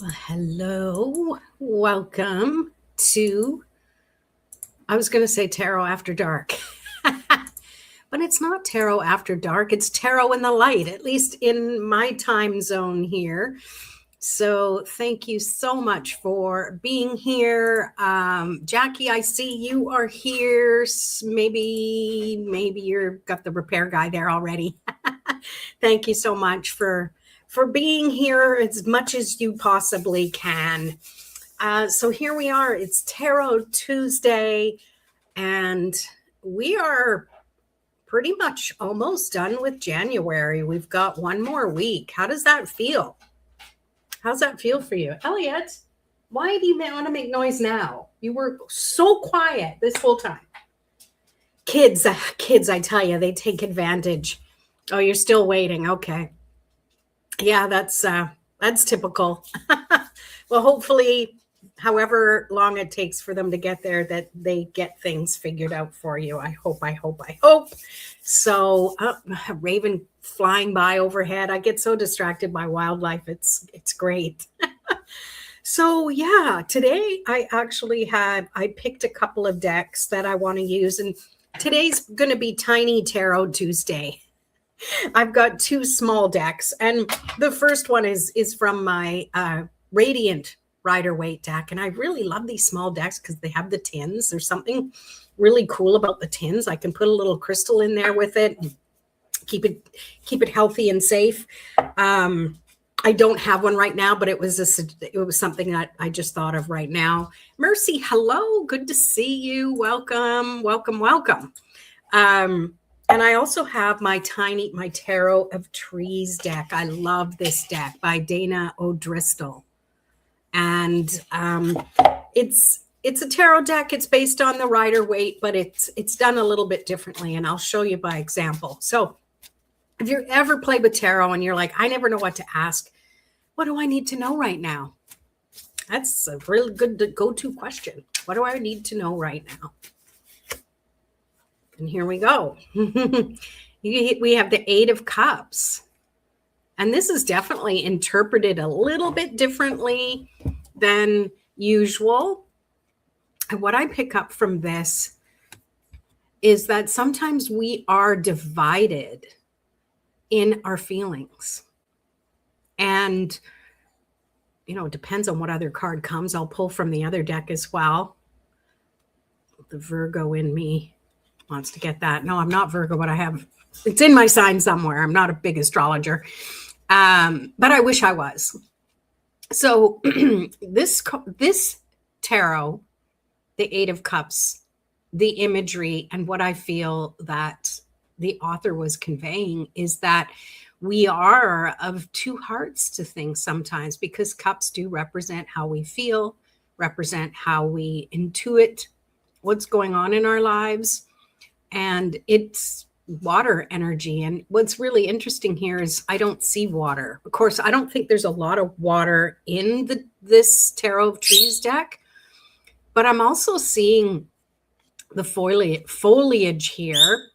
Well, hello. Welcome to, I was going to say Tarot After Dark, but it's not Tarot After Dark. It's Tarot in the Light, at least in my time zone here. So thank you so much for being here. Jackie, I see you are here. Maybe you're got the repair guy there already. Thank you so much for being here as much as you possibly can. So here we are. It's Tarot Tuesday, and we are pretty much almost done with January. We've got one more week. How does that feel? How's that feel for you? Elliot, why do you want to make noise now? You were so quiet this whole time. Kids, I tell you, they take advantage. Oh, you're still waiting. Okay. Yeah, that's typical. Well, hopefully, however long it takes for them to get there, that they get things figured out for you. I hope. So, a raven flying by overhead. I get so distracted by wildlife. It's great. So yeah, today I picked a couple of decks that I want to use, and today's going to be Tiny Tarot Tuesday. I've got two small decks, and the first one is from my Radiant Rider-Waite deck, and I really love these small decks because they have the tins. There's something really cool about the tins. I can put a little crystal in there with it and keep it healthy and safe. I don't have one right now, but it was something that I just thought of right now. Mercy, hello, good to see you. Welcome. And I also have my Tarot of Trees deck. I love this deck by Dana O'Driscoll. And it's a tarot deck. It's based on the Rider-Waite, but it's done a little bit differently, and I'll show you by example. So if you ever play with tarot and you're like, I never know what to ask, what do I need to know right now? That's a really good go-to question. What do I need to know right now? And here we go. We have the Eight of Cups. And this is definitely interpreted a little bit differently than usual. And what I pick up from this is that sometimes we are divided in our feelings. And, it depends on what other card comes. I'll pull from the other deck as well. The Virgo in me wants to get that. No, I'm not Virgo, but it's in my sign somewhere. I'm not a big astrologer, but I wish I was. So this tarot, the Eight of Cups, the imagery, and what I feel that the author was conveying is that we are of two hearts to things sometimes, because cups do represent how we feel, represent how we intuit what's going on in our lives. And it's water energy. And what's really interesting here is I don't see water. Of course, I don't think there's a lot of water in this Tarot of Trees deck, but I'm also seeing the foliage here.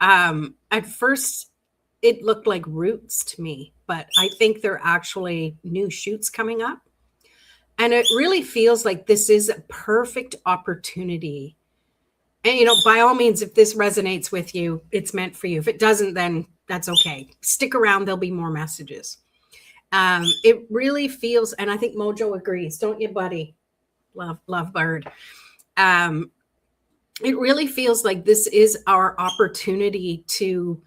At first, it looked like roots to me, but I think they're actually new shoots coming up. And it really feels like this is a perfect opportunity. And, by all means, if this resonates with you, it's meant for you. If it doesn't, then that's okay. Stick around. There'll be more messages. It really feels, and I think Mojo agrees, don't you, buddy? Love bird. It really feels like this is our opportunity to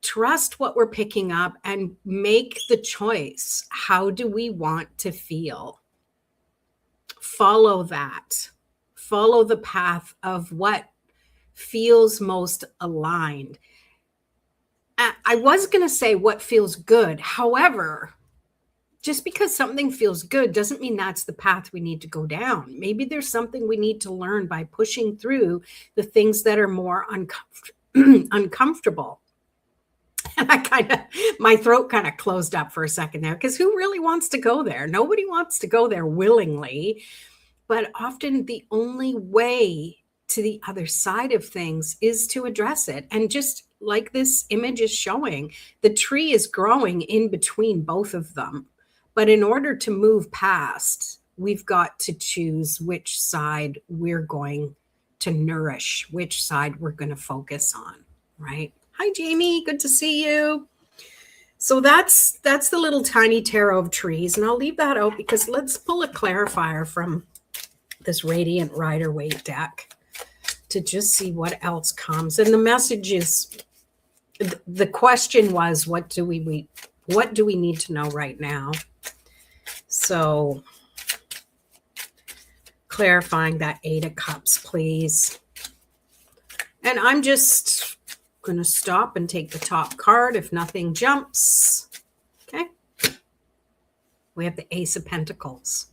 trust what we're picking up and make the choice. How do we want to feel? Follow that. Follow the path of what feels most aligned. I was going to say what feels good. However, just because something feels good doesn't mean that's the path we need to go down. Maybe there's something we need to learn by pushing through the things that are more uncomfortable. And my throat kind of closed up for a second there, because who really wants to go there? Nobody wants to go there willingly. But often the only way to the other side of things is to address it. And just like this image is showing, the tree is growing in between both of them. But in order to move past, we've got to choose which side we're going to nourish, which side we're going to focus on, right? Hi, Jamie. Good to see you. So that's the little tiny tarot of trees. And I'll leave that out because let's pull a clarifier from this Radiant Rider-Waite deck to just see what else comes. And the message is, the question was, what do we need to know right now? So clarifying that Eight of Cups, please. And I'm just going to stop and take the top card if nothing jumps. Okay. We have the Ace of Pentacles.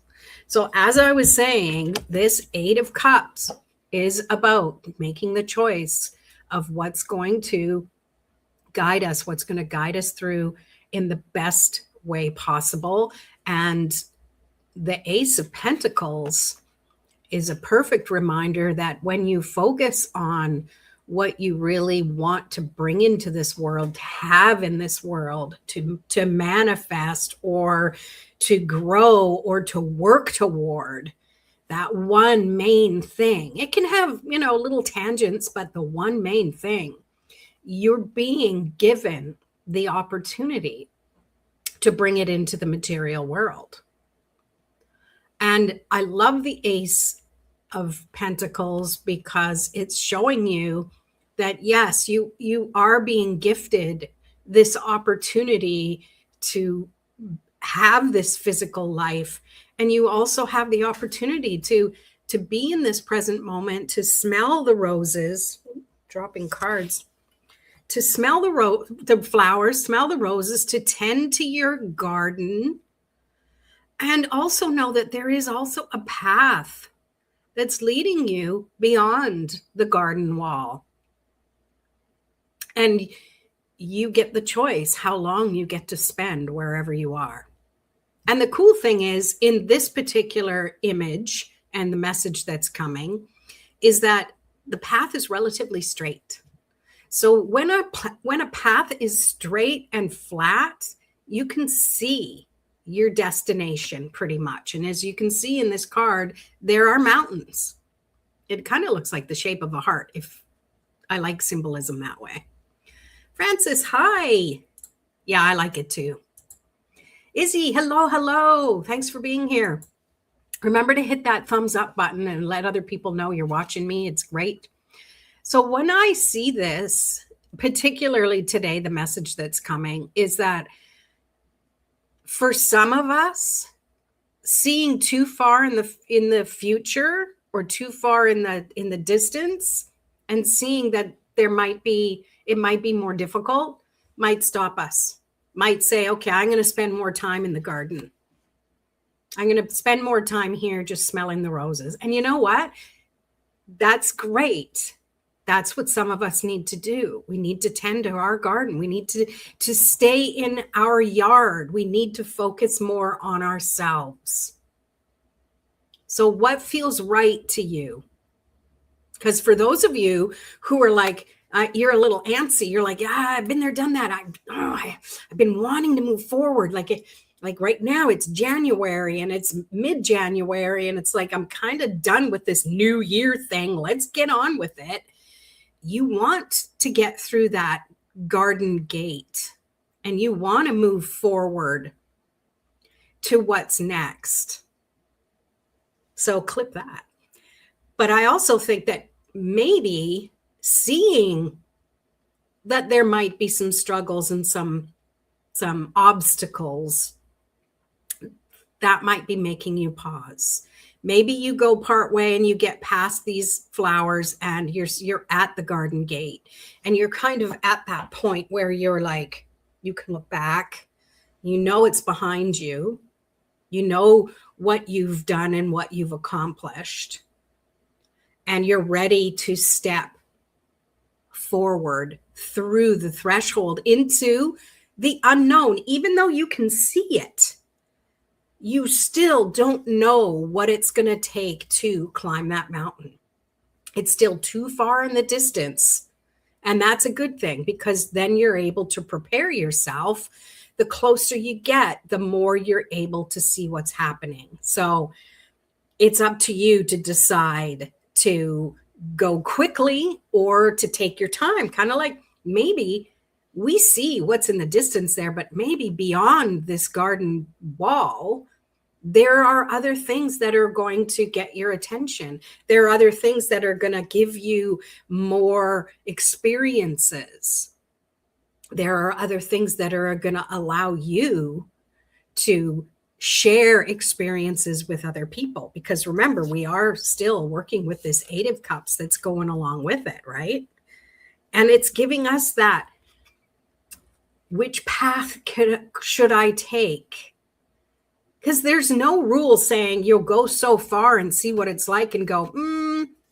So as I was saying, this Eight of Cups is about making the choice of what's going to guide us, what's going to guide us through in the best way possible. And the Ace of Pentacles is a perfect reminder that when you focus on what you really want to bring into this world, to have in this world, to manifest or to grow or to work toward, that one main thing. It can have, little tangents, but the one main thing, you're being given the opportunity to bring it into the material world. And I love the Ace of Pentacles because it's showing you that, yes, you are being gifted this opportunity to have this physical life. And you also have the opportunity to be in this present moment, to smell the roses, dropping cards, to smell the flowers, smell the roses, to tend to your garden, and also know that there is also a path that's leading you beyond the garden wall. And you get the choice how long you get to spend wherever you are. And the cool thing is, in this particular image and the message that's coming, is that the path is relatively straight. So when a path is straight and flat, you can see your destination pretty much. And as you can see in this card, there are mountains. It kind of looks like the shape of a heart, if I like symbolism that way. Francis, hi. Yeah, I like it too. Izzy, hello. Thanks for being here. Remember to hit that thumbs up button and let other people know you're watching me. It's great. So when I see this, particularly today, the message that's coming is that for some of us, seeing too far in the future or too far in the distance and seeing that it might be more difficult might stop us, might say, okay, I'm going to spend more time in the garden. I'm going to spend more time here just smelling the roses. And you know what? That's great. That's what some of us need to do. We need to tend to our garden. We need to stay in our yard. We need to focus more on ourselves. So what feels right to you? Because for those of you who are like, you're a little antsy, you're like, I've been there, done that. I've been wanting to move forward. Like right now it's January and it's mid-January and it's like, I'm kind of done with this new year thing. Let's get on with it. You want to get through that garden gate and you want to move forward to what's next. So clip that. But I also think that maybe seeing that there might be some struggles and some obstacles that might be making you pause. Maybe you go part way and you get past these flowers and you're at the garden gate and you're kind of at that point where you're like, you can look back, you know it's behind you, you know what you've done and what you've accomplished, and you're ready to step forward through the threshold into the unknown. Even though you can see it, you still don't know what it's going to take to climb that mountain. It's still too far in the distance. And that's a good thing, because then you're able to prepare yourself. The closer you get, the more you're able to see what's happening. So it's up to you to decide to go quickly or to take your time. Kind of like, maybe we see what's in the distance there, but maybe beyond this garden wall, there are other things that are going to get your attention. There are other things that are going to give you more experiences. There are other things that are going to allow you to share experiences with other people. Because remember, we are still working with this Eight of Cups that's going along with it, right? And it's giving us that, which path should I take? Because there's no rule saying you'll go so far and see what it's like and go,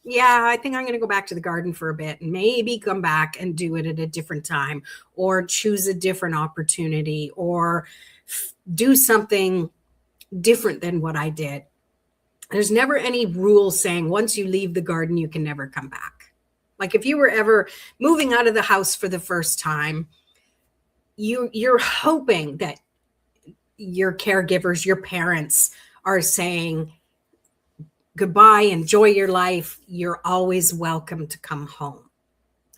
yeah, I think I'm going to go back to the garden for a bit and maybe come back and do it at a different time, or choose a different opportunity, or do something different than what I did. There's never any rule saying once you leave the garden, you can never come back. Like if you were ever moving out of the house for the first time, you're hoping that your caregivers, your parents are saying goodbye, enjoy your life. You're always welcome to come home.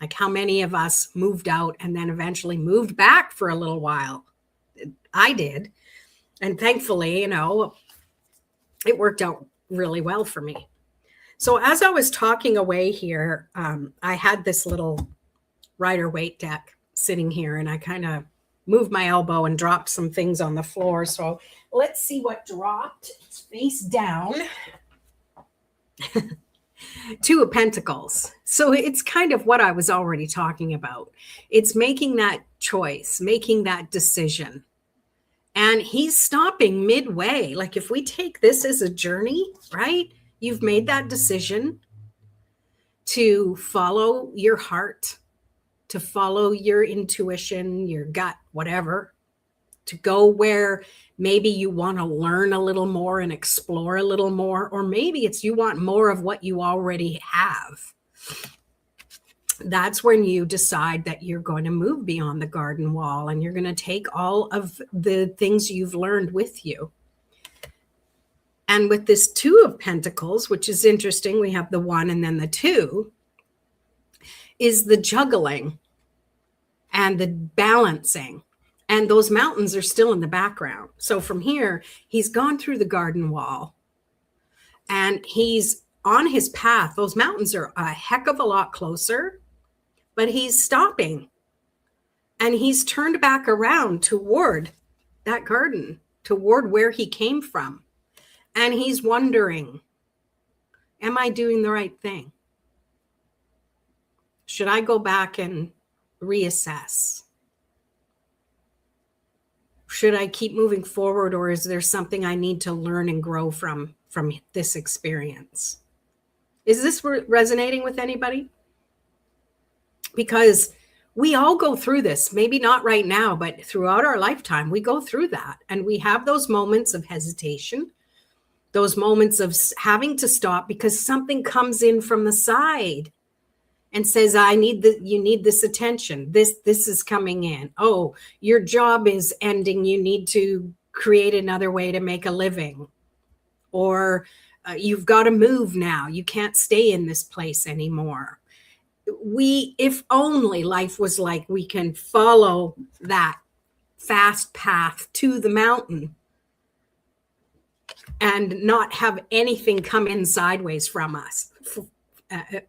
Like how many of us moved out and then eventually moved back for a little while? I did. And thankfully, it worked out really well for me. So as I was talking away here, I had this little Rider-Waite deck sitting here, and I kind of moved my elbow and dropped some things on the floor. So let's see what dropped. It's face down. Two of Pentacles. So it's kind of what I was already talking about. It's making that choice, making that decision. And he's stopping midway. Like if we take this as a journey, right? You've made that decision to follow your heart, to follow your intuition, your gut, whatever, to go where maybe you want to learn a little more and explore a little more, or maybe it's you want more of what you already have. That's when you decide that you're going to move beyond the garden wall and you're going to take all of the things you've learned with you. And with this Two of Pentacles, which is interesting, we have the 1 and then the 2, is the juggling and the balancing. And those mountains are still in the background. So from here, he's gone through the garden wall and he's on his path. Those mountains are a heck of a lot closer, but he's stopping and he's turned back around toward that garden, toward where he came from. And he's wondering, am I doing the right thing? Should I go back and reassess? Should I keep moving forward, or is there something I need to learn and grow from this experience? Is this resonating with anybody? Because we all go through this, maybe not right now, but throughout our lifetime, we go through that. And we have those moments of hesitation, those moments of having to stop because something comes in from the side and says, you need this attention. This is coming in. Oh, your job is ending. You need to create another way to make a living. Or you've got to move now. You can't stay in this place anymore. If only life was like we can follow that fast path to the mountain and not have anything come in sideways from us,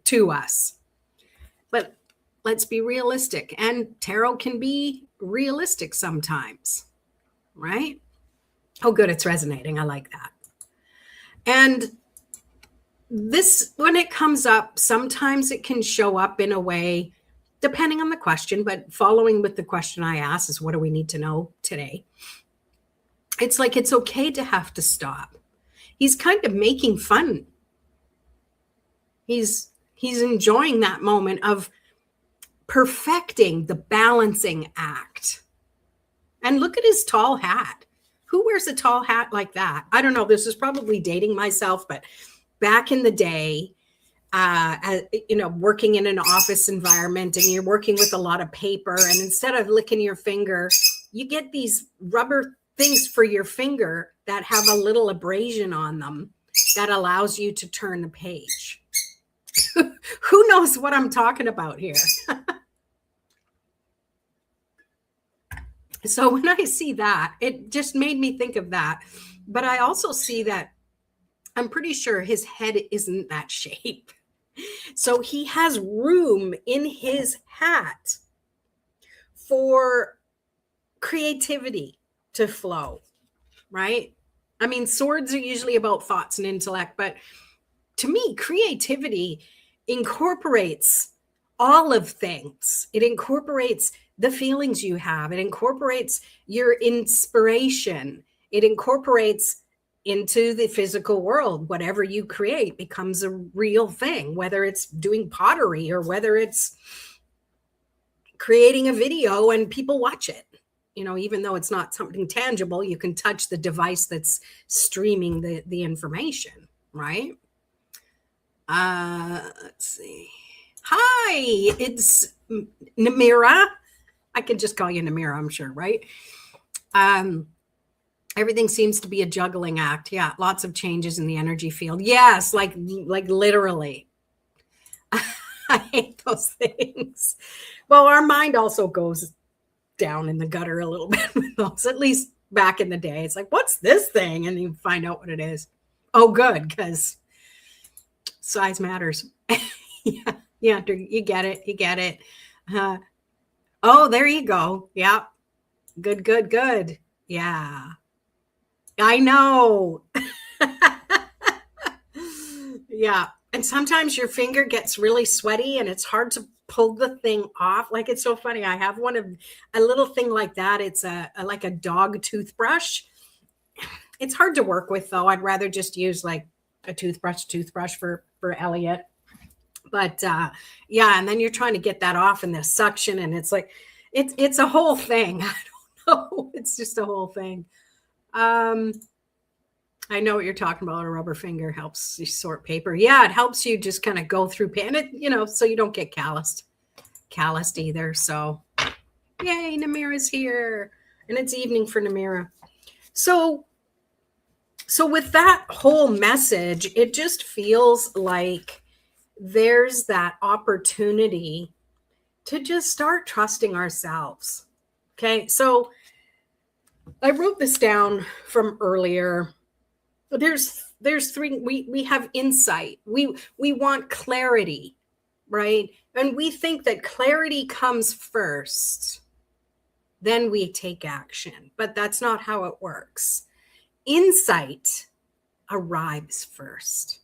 to us. But let's be realistic. And tarot can be realistic sometimes, right? Oh, good. It's resonating. I like that. And this, when it comes up, sometimes it can show up in a way, depending on the question, but following with the question I asked is, what do we need to know today? It's like, it's okay to have to stop. He's kind of making fun. He's enjoying that moment of perfecting the balancing act. And look at his tall hat. Who wears a tall hat like that? I don't know. This is probably dating myself, but back in the day, working in an office environment and you're working with a lot of paper, and instead of licking your finger, you get these rubber things for your finger that have a little abrasion on them that allows you to turn the page. Who knows what I'm talking about here? So when I see that, it just made me think of that. But I also see that I'm pretty sure his head isn't that shape. So he has room in his hat for creativity to flow, right? I mean, swords are usually about thoughts and intellect, but to me, creativity incorporates all of things. It incorporates the feelings you have, it incorporates your inspiration, it incorporates into the physical world. Whatever you create becomes a real thing, whether it's doing pottery or whether it's creating a video and people watch it. Even though it's not something tangible, you can touch the device that's streaming the information, right? Let's see. Hi, it's Namira. I can just call you Namira, I'm sure, right? Everything seems to be a juggling act. Yeah, lots of changes in the energy field. Yes, like literally. I hate those things. Well, our mind also goes down in the gutter a little bit with those, at least back in the day. It's like, what's this thing? And you find out what it is. Oh, good, because size matters. Yeah, you get it. Oh, there you go. Yeah. Good. Yeah. I know. Yeah. And sometimes your finger gets really sweaty and it's hard to pull the thing off. Like, it's so funny. I have a little thing like that. It's like a dog toothbrush. It's hard to work with, though. I'd rather just use like a toothbrush for Elliot. But yeah, and then you're trying to get that off in the suction, and it's like it's a whole thing. I don't know. It's just a whole thing. I know what you're talking about. A rubber finger helps you sort paper. Yeah, it helps you just kind of go through pain, and so you don't get calloused either. So yay, Namira's here. And it's evening for Namira. So with that whole message, it just feels like there's that opportunity to just start trusting ourselves. Okay, so I wrote this down from earlier. There's three. We have insight. We want clarity, right? And we think that clarity comes first, then we take action. But that's not how it works. Insight arrives first.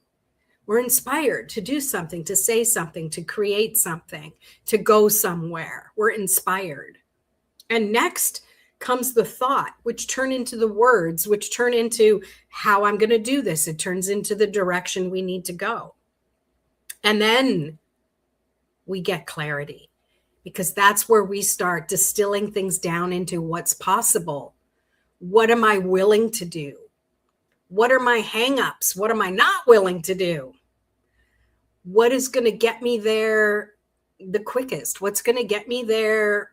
We're inspired to do something, to say something, to create something, to go somewhere. We're inspired. And next comes the thought, which turn into the words, which turn into how I'm going to do this. It turns into the direction we need to go. And then we get clarity, because that's where we start distilling things down into what's possible. What am I willing to do? What are my hangups? What am I not willing to do? What is going to get me there the quickest? What's going to get me there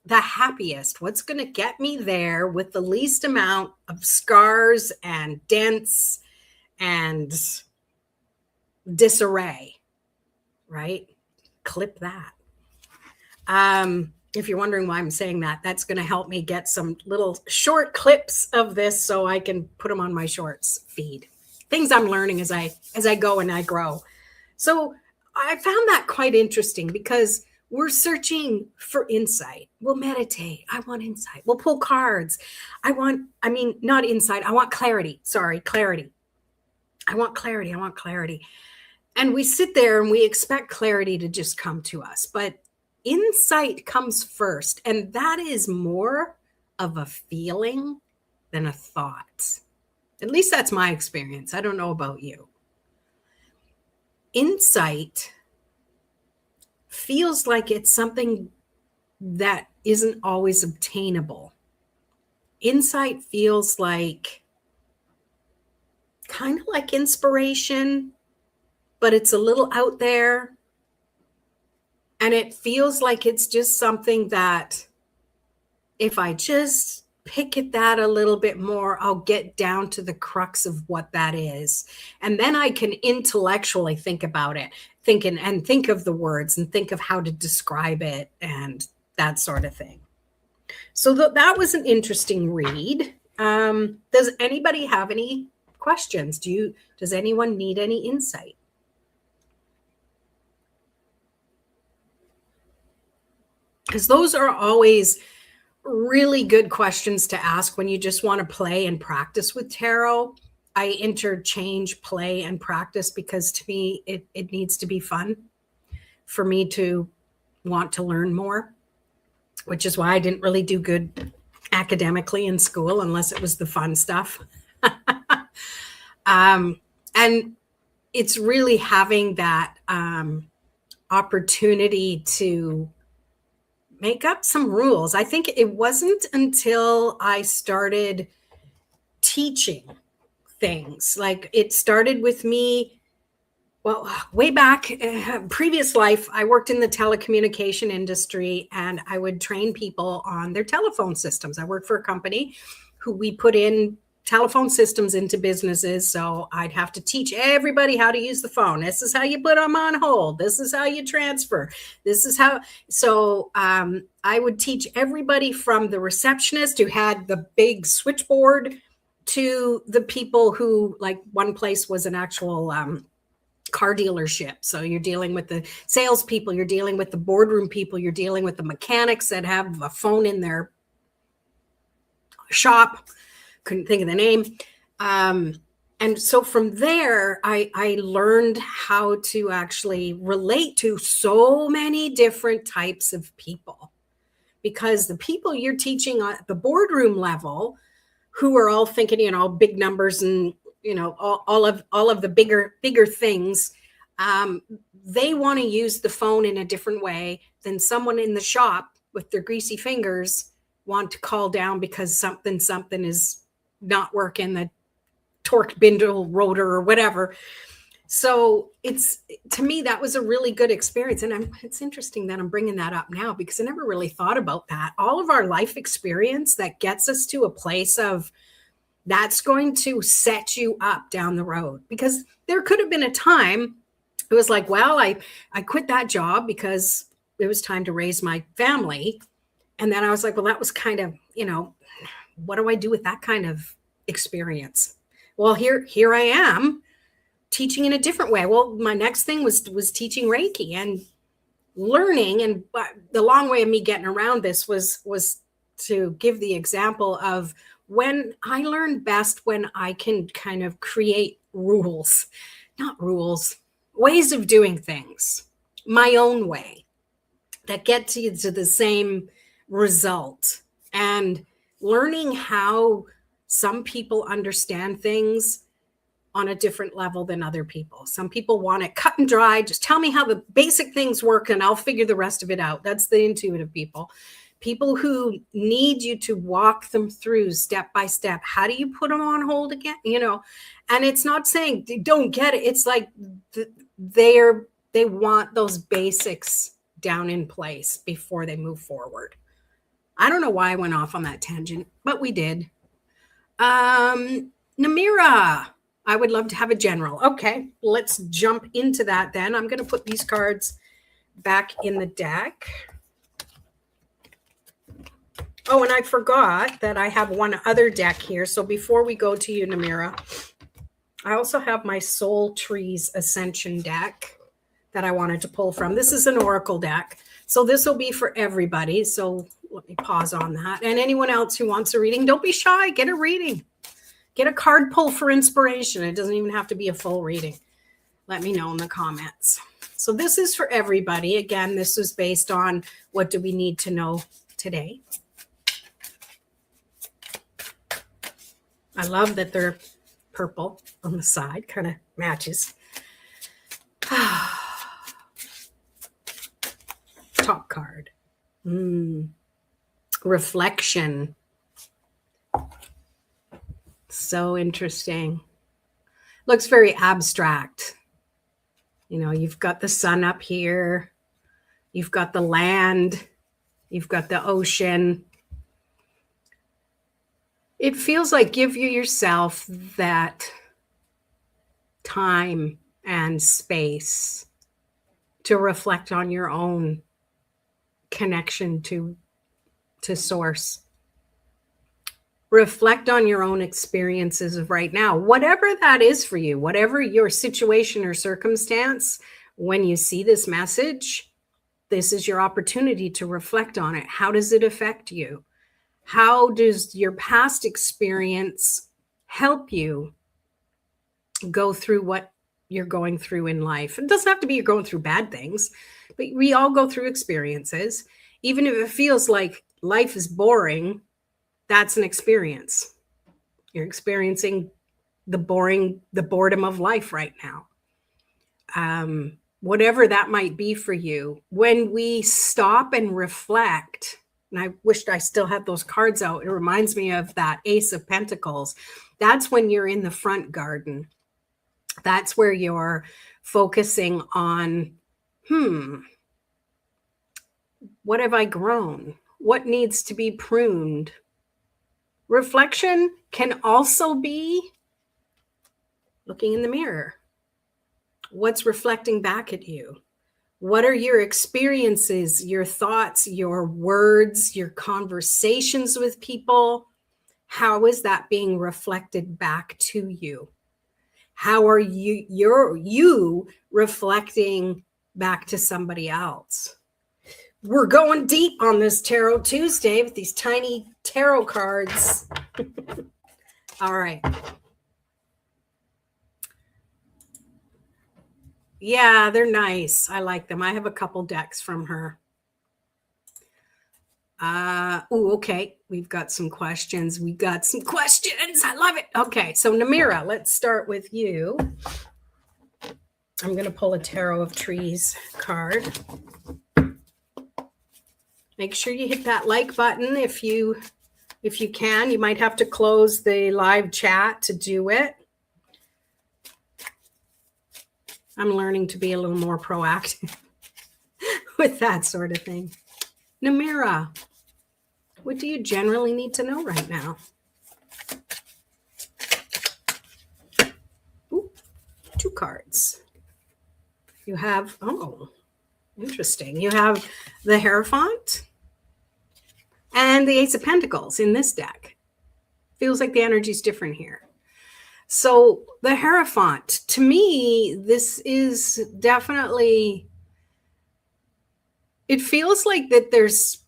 the happiest? What's going to get me there with the least amount of scars and dents and disarray, right? Clip that. If you're wondering why I'm saying that, that's going to help me get some little short clips of this so I can put them on my shorts feed. Things I'm learning as I go and I grow. So I found that quite interesting, because we're searching for insight. We'll meditate. I want insight. We'll pull cards. Not insight. I want clarity. Sorry, clarity. I want clarity. And we sit there and we expect clarity to just come to us. But insight comes first. And that is more of a feeling than a thought. At least that's my experience. I don't know about you. Insight feels like it's something that isn't always obtainable. Insight feels like kind of like inspiration, but it's a little out there. And it feels like it's just something that if I just pick at that a little bit more, I'll get down to the crux of what that is. And then I can intellectually think about it, think of the words and think of how to describe it and that sort of thing. So that was an interesting read. Does anybody have any questions? Does anyone need any insight? Because those are always really good questions to ask when you just want to play and practice with tarot. I interchange play and practice because to me, it needs to be fun for me to want to learn more, which is why I didn't really do good academically in school unless it was the fun stuff. And it's really having that opportunity to make up some rules. I think it wasn't until I started teaching things, like it started with me, well, way back, previous life, I worked in the telecommunication industry and I would train people on their telephone systems. I worked for a company who we put in telephone systems into businesses. So I'd have to teach everybody how to use the phone. This is how you put them on hold. This is how you transfer. This is how. So I would teach everybody from the receptionist who had the big switchboard to the people who, like, one place was an actual car dealership. So you're dealing with the salespeople, you're dealing with the boardroom people, you're dealing with the mechanics that have a phone in their shop. Couldn't think of the name. And so from there, I learned how to actually relate to so many different types of people, because the people you're teaching at the boardroom level, who are all thinking, big numbers and, all of the bigger things, they want to use the phone in a different way than someone in the shop with their greasy fingers want to call down because something is not working, the torque spindle rotor or whatever. So to me, that was a really good experience. And it's interesting that I'm bringing that up now because I never really thought about that. All of our life experience that gets us to a place of that's going to set you up down the road, because there could have been a time it was like, well, I quit that job because it was time to raise my family. And then I was like, well, that was kind of, what do I do with that kind of experience? Well, here I am teaching in a different way. Well, my next thing was teaching Reiki and learning. And the long way of me getting around this was to give the example of when I learn best when I can kind of create rules, not rules, ways of doing things my own way that get to the same result. And learning how some people understand things on a different level than other people. Some people want it cut and dry. Just tell me how the basic things work and I'll figure the rest of it out. That's the intuitive people. People who need you to walk them through step by step. How do you put them on hold again? And it's not saying they don't get it. It's like they want those basics down in place before they move forward. I don't know why I went off on that tangent, but we did. Namira, I would love to have a general. Okay, let's jump into that then. I'm going to put these cards back in the deck. Oh, and I forgot that I have one other deck here. So before we go to you, Namira, I also have my Soul Trees Ascension deck that I wanted to pull from. This is an oracle deck. So this will be for everybody. So let me pause on that. And anyone else who wants a reading, don't be shy. Get a reading. Get a card pull for inspiration. It doesn't even have to be a full reading. Let me know in the comments. So this is for everybody. Again, this is based on what do we need to know today. I love that they're purple on the side. Kind of matches. Top card. Reflection. So interesting. Looks very abstract. You know, you've got the sun up here, you've got the land, you've got the ocean. It feels like give you yourself that time and space to reflect on your own connection to source. Reflect on your own experiences of right now, whatever that is for you, whatever your situation or circumstance. When you see this message, this is your opportunity to reflect on it. How does it affect you? How does your past experience help you go through what you're going through in life? It doesn't have to be you're going through bad things, but we all go through experiences. Even if it feels like life is boring, that's an experience. You're experiencing the boredom of life right now. Whatever that might be for you, when we stop and reflect, and I wished I still had those cards out. It reminds me of that Ace of Pentacles. That's when you're in the front garden. That's where you're focusing on, what have I grown? What needs to be pruned? Reflection can also be looking in the mirror. What's reflecting back at you? What are your experiences, your thoughts, your words, your conversations with people? How is that being reflected back to you? How are you reflecting back to somebody else? We're going deep on this Tarot Tuesday with these tiny tarot cards. All right. Yeah, they're nice. I like them. I have a couple decks from her. Okay. We've got some questions. I love it. Okay. So Namira, let's start with you. I'm going to pull a Tarot of Trees card. Make sure you hit that like button if you can. You might have to close the live chat to do it. I'm learning to be a little more proactive with that sort of thing. Namira, what do you generally need to know right now? Ooh, 2 cards. You have, interesting. You have the Hierophant and the Ace of Pentacles in this deck. Feels like the energy is different here. So the Hierophant, to me, this is definitely, it feels like that there's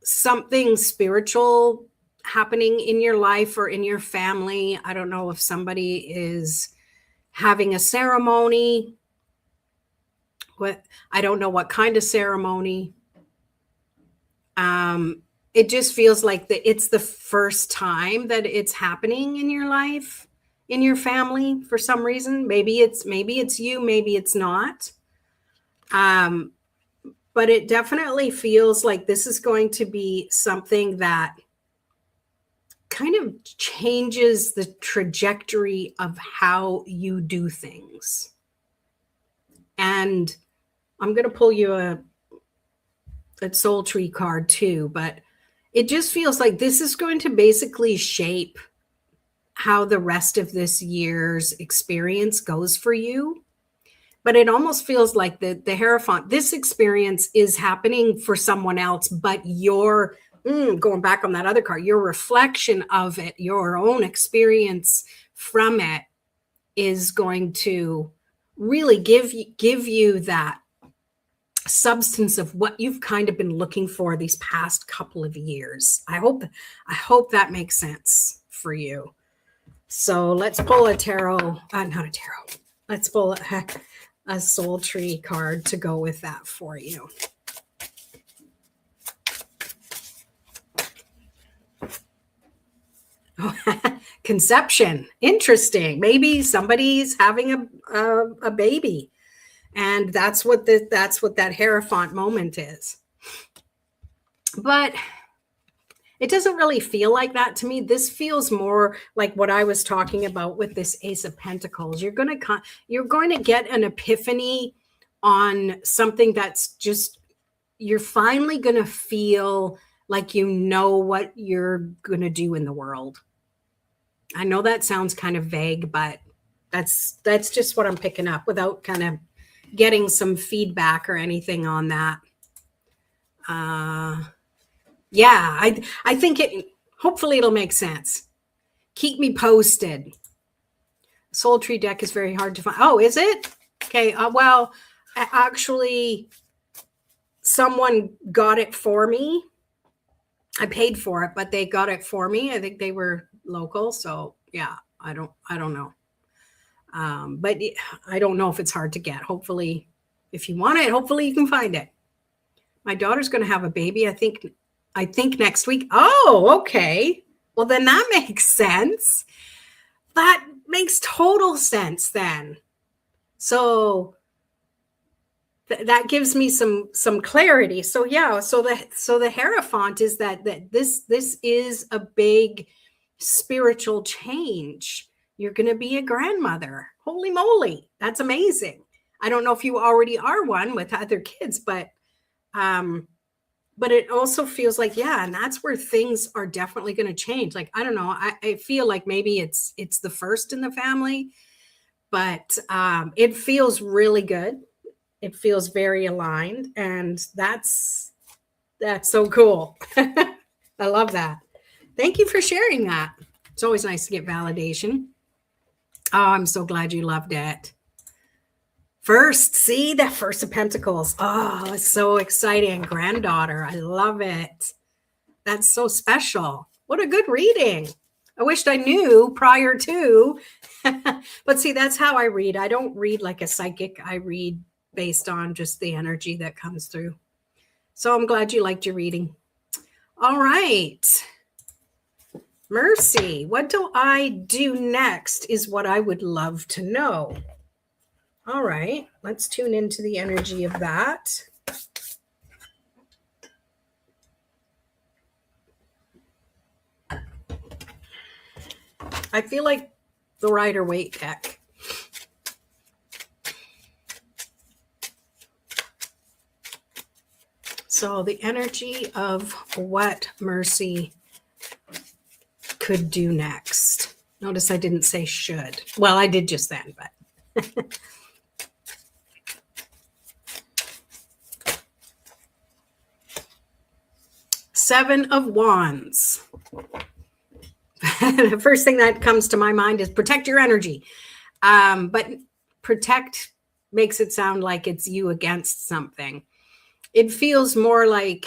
something spiritual happening in your life or in your family. I don't know if somebody is having a ceremony. I don't know what kind of ceremony. It just feels like it's the first time that it's happening in your life, in your family for some reason. Maybe it's you, maybe it's not. But it definitely feels like this is going to be something that kind of changes the trajectory of how you do things. And I'm going to pull you a Soul Tree card too, but it just feels like this is going to basically shape how the rest of this year's experience goes for you. But it almost feels like the Hierophant, this experience is happening for someone else, but your, going back on that other card, your reflection of it, your own experience from it is going to really give you that substance of what you've kind of been looking for these past couple of years. I hope that makes sense for you. So let's pull a tarot, not a tarot. Let's pull a Soul Tree card to go with that for you. Conception. Interesting. Maybe somebody's having a baby. And that's what that Hierophant moment is. But It doesn't really feel like that to me. This feels more like what I was talking about with this Ace of Pentacles. You're going to get an epiphany on something that's just, you're finally going to feel like you know what you're going to do in the world. I know that sounds kind of vague, but that's just what I'm picking up without kind of getting some feedback or anything on that. Yeah, I think hopefully it'll make sense. Keep me posted. Soul Tree deck is very hard to find. Oh, is it? Okay. Well, actually, someone got it for me. I paid for it, but they got it for me. I think they were local. So yeah, I don't know. But I don't know if it's hard to get. Hopefully, if you want it, hopefully you can find it. My daughter's going to have a baby, I think next week. Oh, okay. Well, then that makes sense. That makes total sense then. So that gives me some clarity. So yeah, so the Hierophant is that this is a big spiritual change. You're going to be a grandmother. Holy moly, that's amazing. I don't know if you already are one with other kids, but it also feels like, yeah, and that's where things are definitely going to change. Like, I don't know, I feel like maybe it's the first in the family, but it feels really good. It feels very aligned, and that's so cool. I love that. Thank you for sharing that. It's always nice to get validation. Oh, I'm so glad you loved it. First, see that First of Pentacles. Oh, it's so exciting. Granddaughter. I love it. That's so special. What a good reading. I wished I knew prior to. But see, that's how I read. I don't read like a psychic. I read based on just the energy that comes through. So I'm glad you liked your reading. All right. Mercy, what do I do next is what I would love to know. All right, let's tune into the energy of that. I feel like the Rider-Waite deck. So the energy of what Mercy could do next. Notice I didn't say should. Well, I did just then, but. Seven of Wands. The first thing that comes to my mind is protect your energy. But protect makes it sound like it's you against something. It feels more like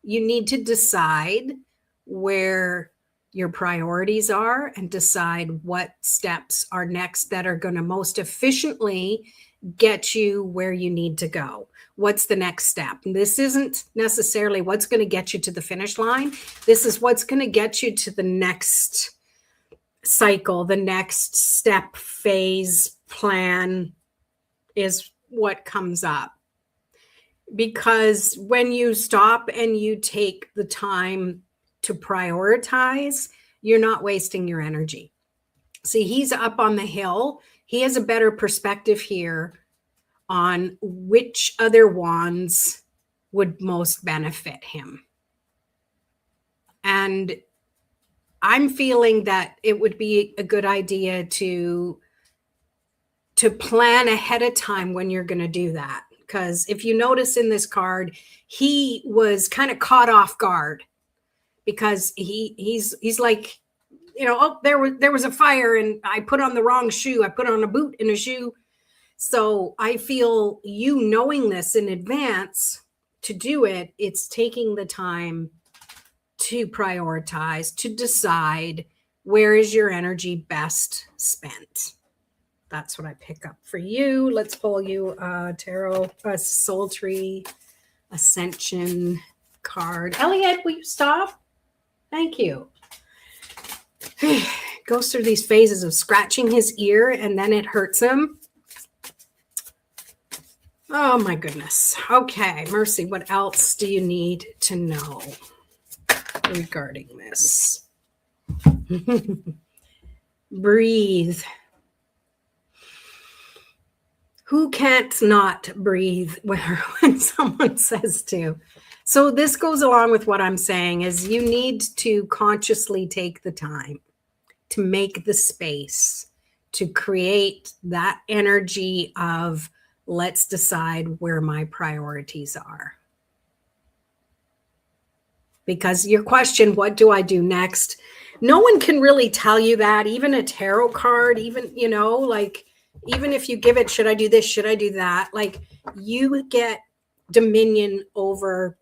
you need to decide where your priorities are and decide what steps are next that are going to most efficiently get you where you need to go. What's the next step? And this isn't necessarily what's going to get you to the finish line. This is what's going to get you to the next cycle, the next step, phase, plan is what comes up. Because when you stop and you take the time to prioritize, you're not wasting your energy. See, he's up on the hill. He has a better perspective here on which other wands would most benefit him. And I'm feeling that it would be a good idea to plan ahead of time when you're going to do that. Because if you notice in this card, he was kind of caught off guard because he's like, you know, oh, there was a fire and I put on the wrong shoe. I put on a boot and a shoe. So I feel you knowing this in advance to do it, it's taking the time to prioritize, to decide where is your energy best spent. That's what I pick up for you. Let's pull you tarot, Soul Tree, Ascension card. Elliot, will you stop? Thank you. Goes through these phases of scratching his ear and then it hurts him. Oh my goodness. Okay, Mercy, what else do you need to know? regarding this. Breathe. Who can't not breathe when someone says to? So this goes along with what I'm saying is you need to consciously take the time to make the space to create that energy of let's decide where my priorities are. Because your question, what do I do next? No one can really tell you that, even a tarot card, even, you know, like, even if you give it, should I do this? Should I do that? Like, you get dominion over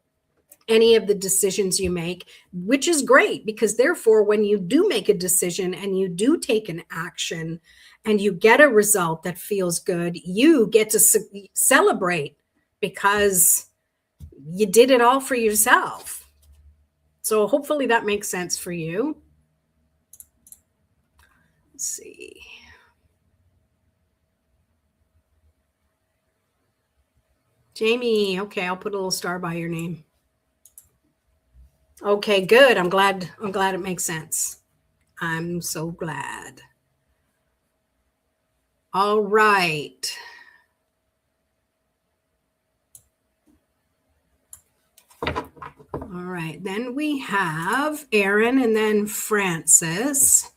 any of the decisions you make, which is great, because therefore, when you do make a decision and you do take an action and you get a result that feels good, you get to celebrate because you did it all for yourself. So hopefully that makes sense for you. Let's see. Jamie, okay, I'll put a little star by your name. Okay, good. I'm glad it makes sense. I'm so glad. All right. All right, then we have Aaron and then Francis.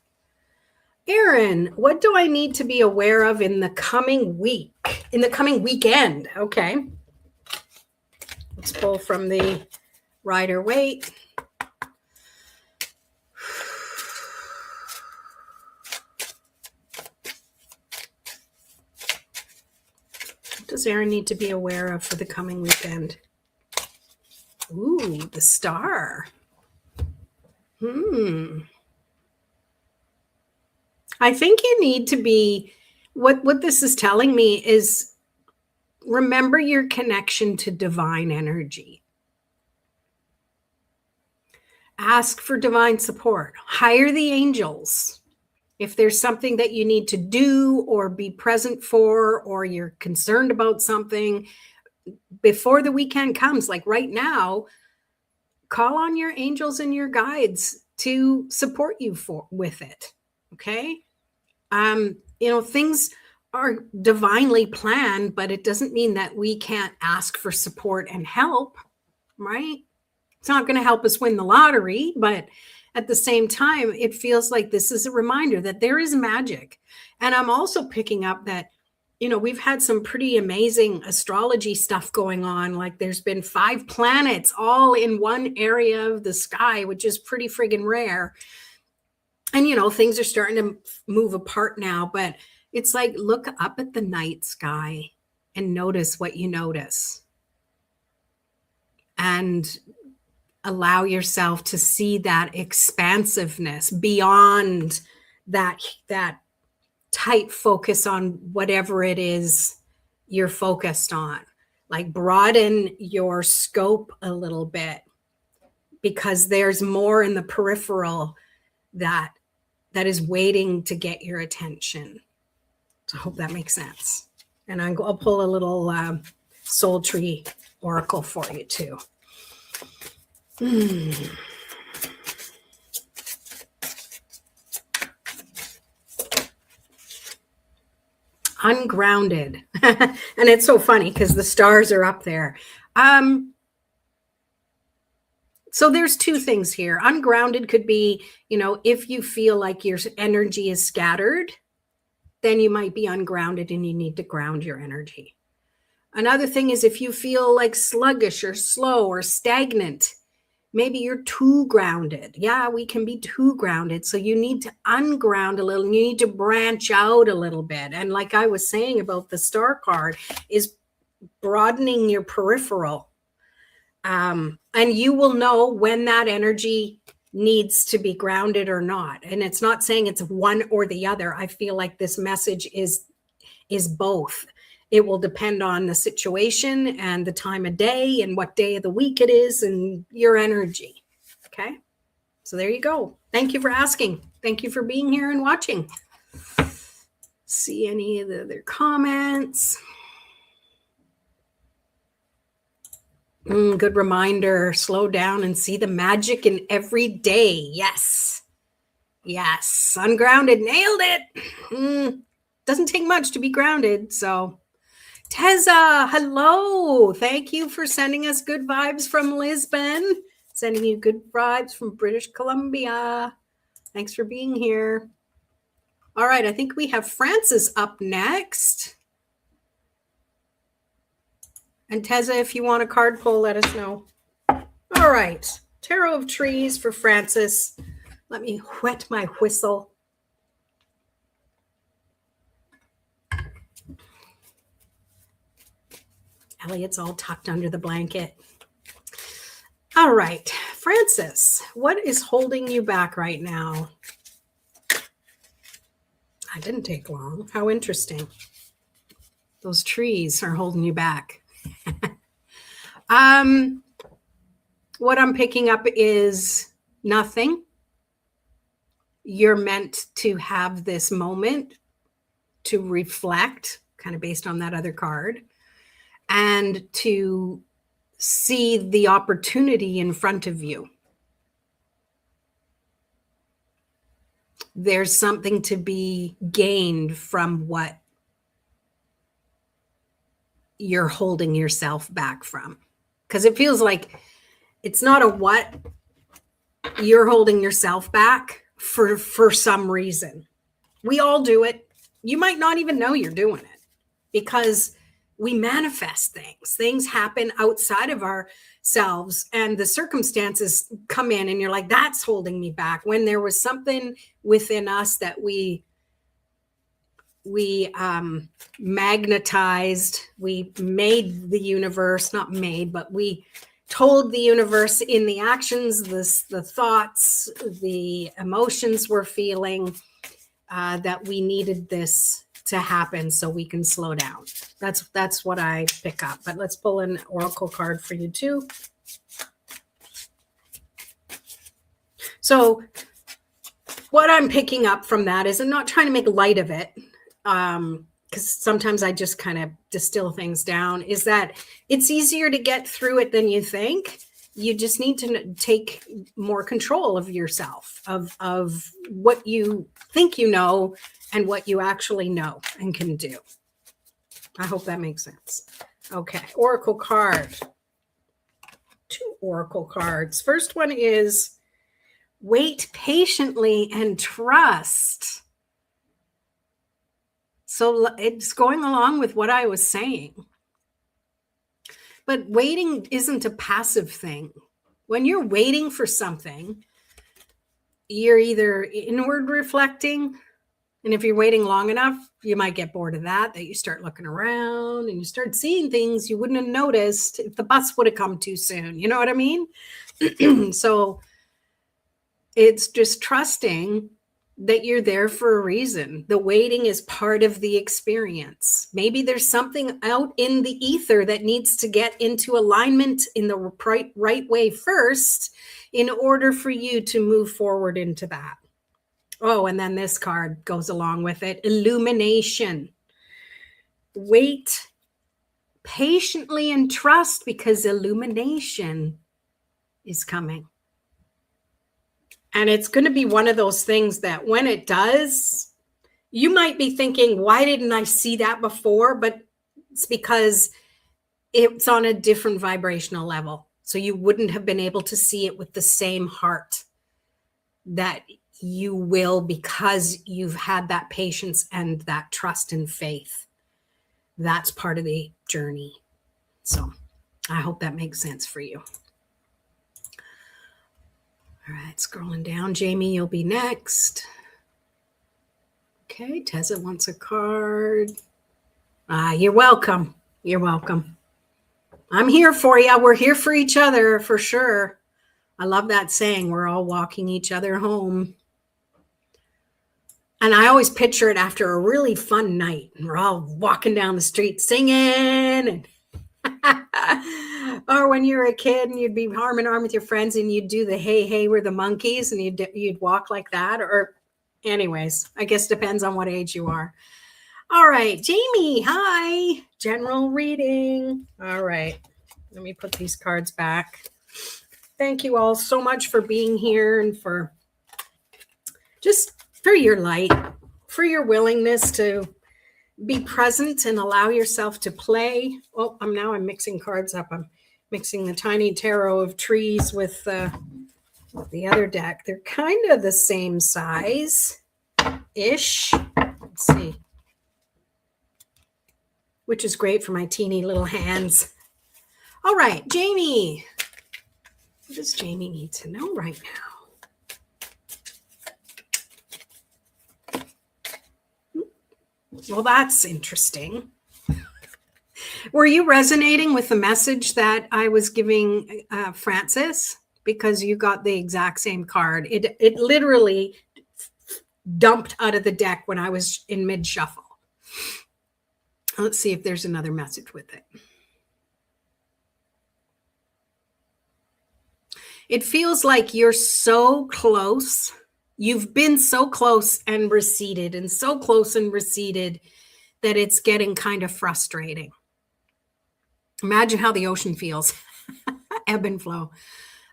Aaron, what do I need to be aware of in the coming week, in the coming weekend? Okay. Let's pull from the Rider-Waite. What does Aaron need to be aware of for the coming weekend? Ooh, the Star. I think you need to be, what this is telling me is, remember your connection to divine energy. Ask for divine support. Hire the angels. If there's something that you need to do or be present for, or you're concerned about something, before the weekend comes, like right now, call on your angels and your guides to support you with it. Okay. You know, things are divinely planned, but it doesn't mean that we can't ask for support and help, right? It's not going to help us win the lottery, but at the same time, it feels like this is a reminder that there is magic. And I'm also picking up that, you know, we've had some pretty amazing astrology stuff going on. Like there's been 5 planets all in one area of the sky, which is pretty friggin' rare. And, you know, things are starting to move apart now, but it's like, look up at the night sky and notice what you notice. And allow yourself to see that expansiveness beyond that tight focus on whatever it is you're focused on. Like broaden your scope a little bit, because there's more in the peripheral that is waiting to get your attention. So I hope that makes sense. And I'll pull a little soul tree oracle for you too. Ungrounded. And it's so funny because the stars are up there. So there's 2 things here. Ungrounded could be, you know, if you feel like your energy is scattered, then you might be ungrounded and you need to ground your energy. Another thing is if you feel like sluggish or slow or stagnant, maybe you're too grounded. Yeah, we can be too grounded. So you need to unground a little, and you need to branch out a little bit. And like I was saying about the Star card, is broadening your peripheral. And you will know when that energy needs to be grounded or not. And it's not saying it's one or the other. I feel like this message is both. It will depend on the situation and the time of day and what day of the week it is and your energy. Okay. So there you go. Thank you for asking. Thank you for being here and watching. See any of the other comments? Good reminder. Slow down and see the magic in every day. Yes. Yes. Ungrounded. Nailed it. Doesn't take much to be grounded. So, Teza, hello. Thank you for sending us good vibes from Lisbon. Sending you good vibes from British Columbia. Thanks for being here. All right. I think we have Francis up next. And Teza, if you want a card pull, let us know. All right. Tarot of Trees for Francis. Let me wet my whistle. Elliot's all tucked under the blanket. All right. Francis, what is holding you back right now? That didn't take long. How interesting. Those trees are holding you back. What I'm picking up is nothing. You're meant to have this moment to reflect, kind of based on that other card, and to see the opportunity in front of you. There's something to be gained from what you're holding yourself back from. Because it feels like it's not a what, you're holding yourself back for some reason. We all do it. You might not even know you're doing it because we manifest things. Things happen outside of ourselves and the circumstances come in and you're like, that's holding me back. When there was something within us that we magnetized, we made the universe, not made, but we told the universe in the actions, the thoughts, the emotions we're feeling, that we needed this to happen so we can slow down. That's what I pick up. But let's pull an oracle card for you too. So what I'm picking up from that is I'm not trying to make light of it, because sometimes I just kind of distill things down, is that it's easier to get through it than you think. You just need to take more control of yourself, of what you think you know and what you actually know and can do. I hope that makes sense. Okay, oracle card. 2 oracle cards. First one is wait patiently and trust. So it's going along with what I was saying. But waiting isn't a passive thing. When you're waiting for something, you're either inward reflecting, and if you're waiting long enough, you might get bored of that you start looking around and you start seeing things you wouldn't have noticed if the bus would have come too soon. You know what I mean? So it's just trusting that you're there for a reason. The waiting is part of the experience. Maybe there's something out in the ether that needs to get into alignment in the right way first in order for you to move forward into that. Oh, and then this card goes along with it. Illumination. Wait patiently and trust because illumination is coming. And it's going to be one of those things that when it does, you might be thinking, why didn't I see that before? But it's because it's on a different vibrational level. So you wouldn't have been able to see it with the same heart that you will, because you've had that patience and that trust and faith. That's part of the journey. So I hope that makes sense for you. All right, scrolling down. Jamie, you'll be next. Okay, Teza wants a card. You're welcome. You're welcome. I'm here for you. We're here for each other for sure. I love that saying, we're all walking each other home. And I always picture it after a really fun night. And we're all walking down the street singing. And or when you were a kid and you'd be arm in arm with your friends and you'd do the hey, hey, we're the monkeys. And you'd walk like that. Or anyways, I guess depends on what age you are. All right, Jamie, hi. General reading. All right. Let me put these cards back. Thank you all so much for being here and for your light, for your willingness to be present and allow yourself to play. Oh, I'm mixing cards up. I'm mixing the tiny tarot of trees with the other deck. They're kind of the same size ish. Let's see. Which is great for my teeny little hands. All right, Jamie. What does Jamie need to know right now? Well, that's interesting. Were you resonating with the message that I was giving Francis? Because you got the exact same card. It literally dumped out of the deck when I was in mid-shuffle. Let's see if there's another message with it. It feels like you're so close. You've been so close and receded, and so close and receded that it's getting kind of frustrating. Imagine how the ocean feels, ebb and flow.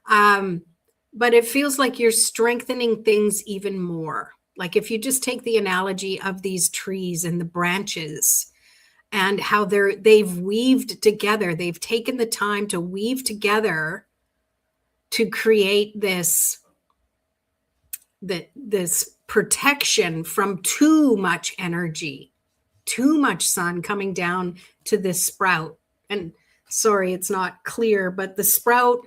But it feels like you're strengthening things even more. Like if you just take the analogy of these trees and the branches and how they've weaved together, they've taken the time to weave together to create this protection from too much energy, too much sun coming down to this sprout. And sorry, it's not clear, but the sprout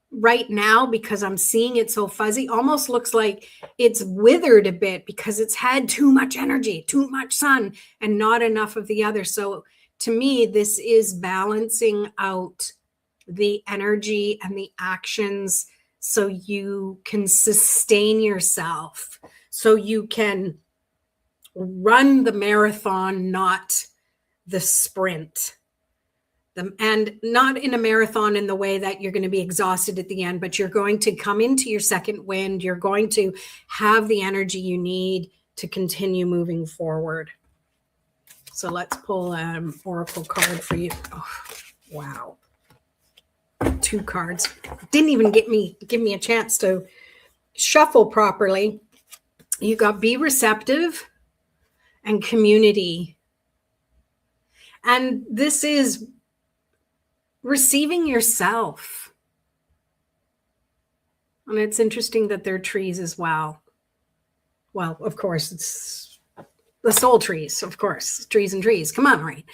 right now, because I'm seeing it so fuzzy, almost looks like it's withered a bit because it's had too much energy, too much sun, and not enough of the other. So to me, this is balancing out the energy and the actions so you can sustain yourself, so you can run the marathon, not the sprint. And not in a marathon in the way that you're going to be exhausted at the end, but you're going to come into your second wind. You're going to have the energy you need to continue moving forward. So let's pull an oracle card for you. Oh, wow. 2 cards. Didn't even give me a chance to shuffle properly. You got be receptive and community. And this is receiving yourself. And it's interesting that they're trees as well. Well, of course, it's the soul trees, of course, trees and trees. Come on, right?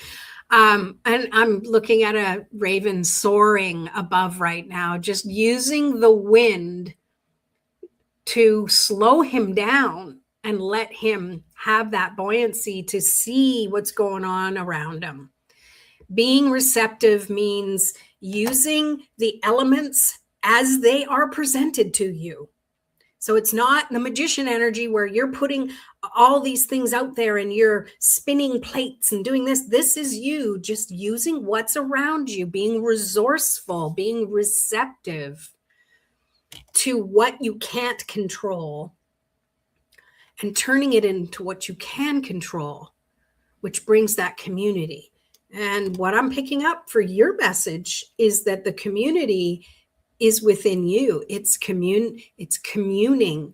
And I'm looking at a raven soaring above right now, just using the wind to slow him down and let him have that buoyancy to see what's going on around him. Being receptive means using the elements as they are presented to you. So it's not the magician energy where you're putting all these things out there and you're spinning plates and doing this. This is you just using what's around you, being resourceful, being receptive to what you can't control and turning it into what you can control, which brings that community. And what I'm picking up for your message is that the community is within you. It's communing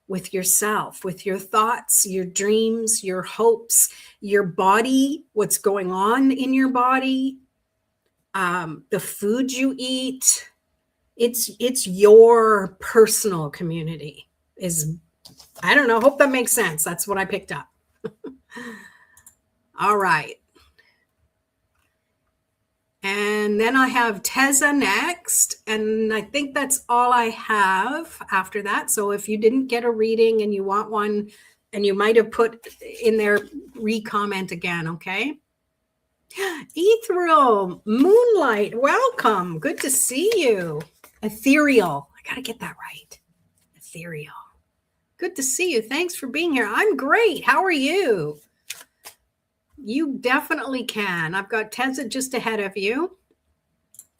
with yourself, with your thoughts, your dreams, your hopes, your body, what's going on in your body, the food you eat. It's your personal community. I don't know. Hope that makes sense. That's what I picked up. All right. And then I have Teza next, and I think that's all I have after that. So if you didn't get a reading and you want one, and you might have put in there, re-comment again, okay? Ethereal, Moonlight, welcome. Good to see you. Ethereal, I got to get that right. Ethereal. Good to see you. Thanks for being here. I'm great. How are you? You definitely can. I've got Teza just ahead of you.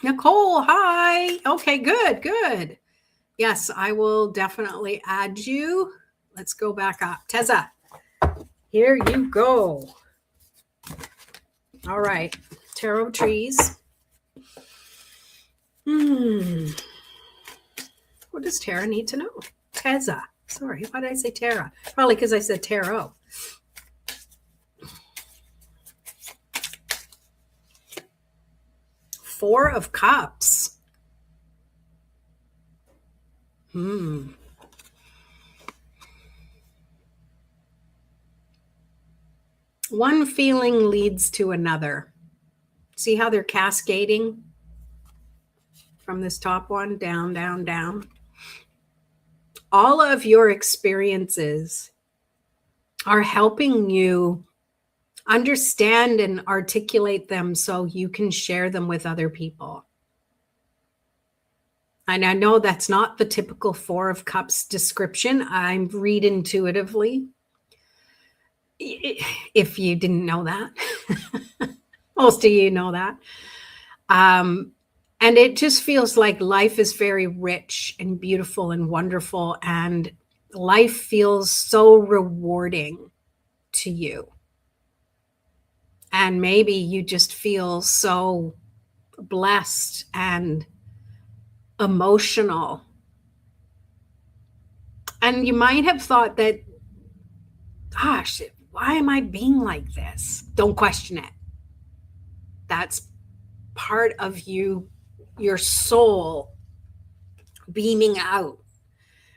Nicole, hi. Okay, good. Yes, I will definitely add you. Let's go back up. Teza, here you go. All right, tarot trees. What does Tara need to know? Teza. Sorry, why did I say Tara? Probably because I said tarot. Four of Cups. One feeling leads to another. See how they're cascading from this top one down, down, down? All of your experiences are helping you understand and articulate them so you can share them with other people. And I know that's not the typical Four of Cups description. I read intuitively. If you didn't know that, most of you know that. And it just feels like life is very rich and beautiful and wonderful, and life feels so rewarding to you. And maybe you just feel so blessed and emotional. And you might have thought that, gosh, why am I being like this? Don't question it. That's part of you, your soul beaming out,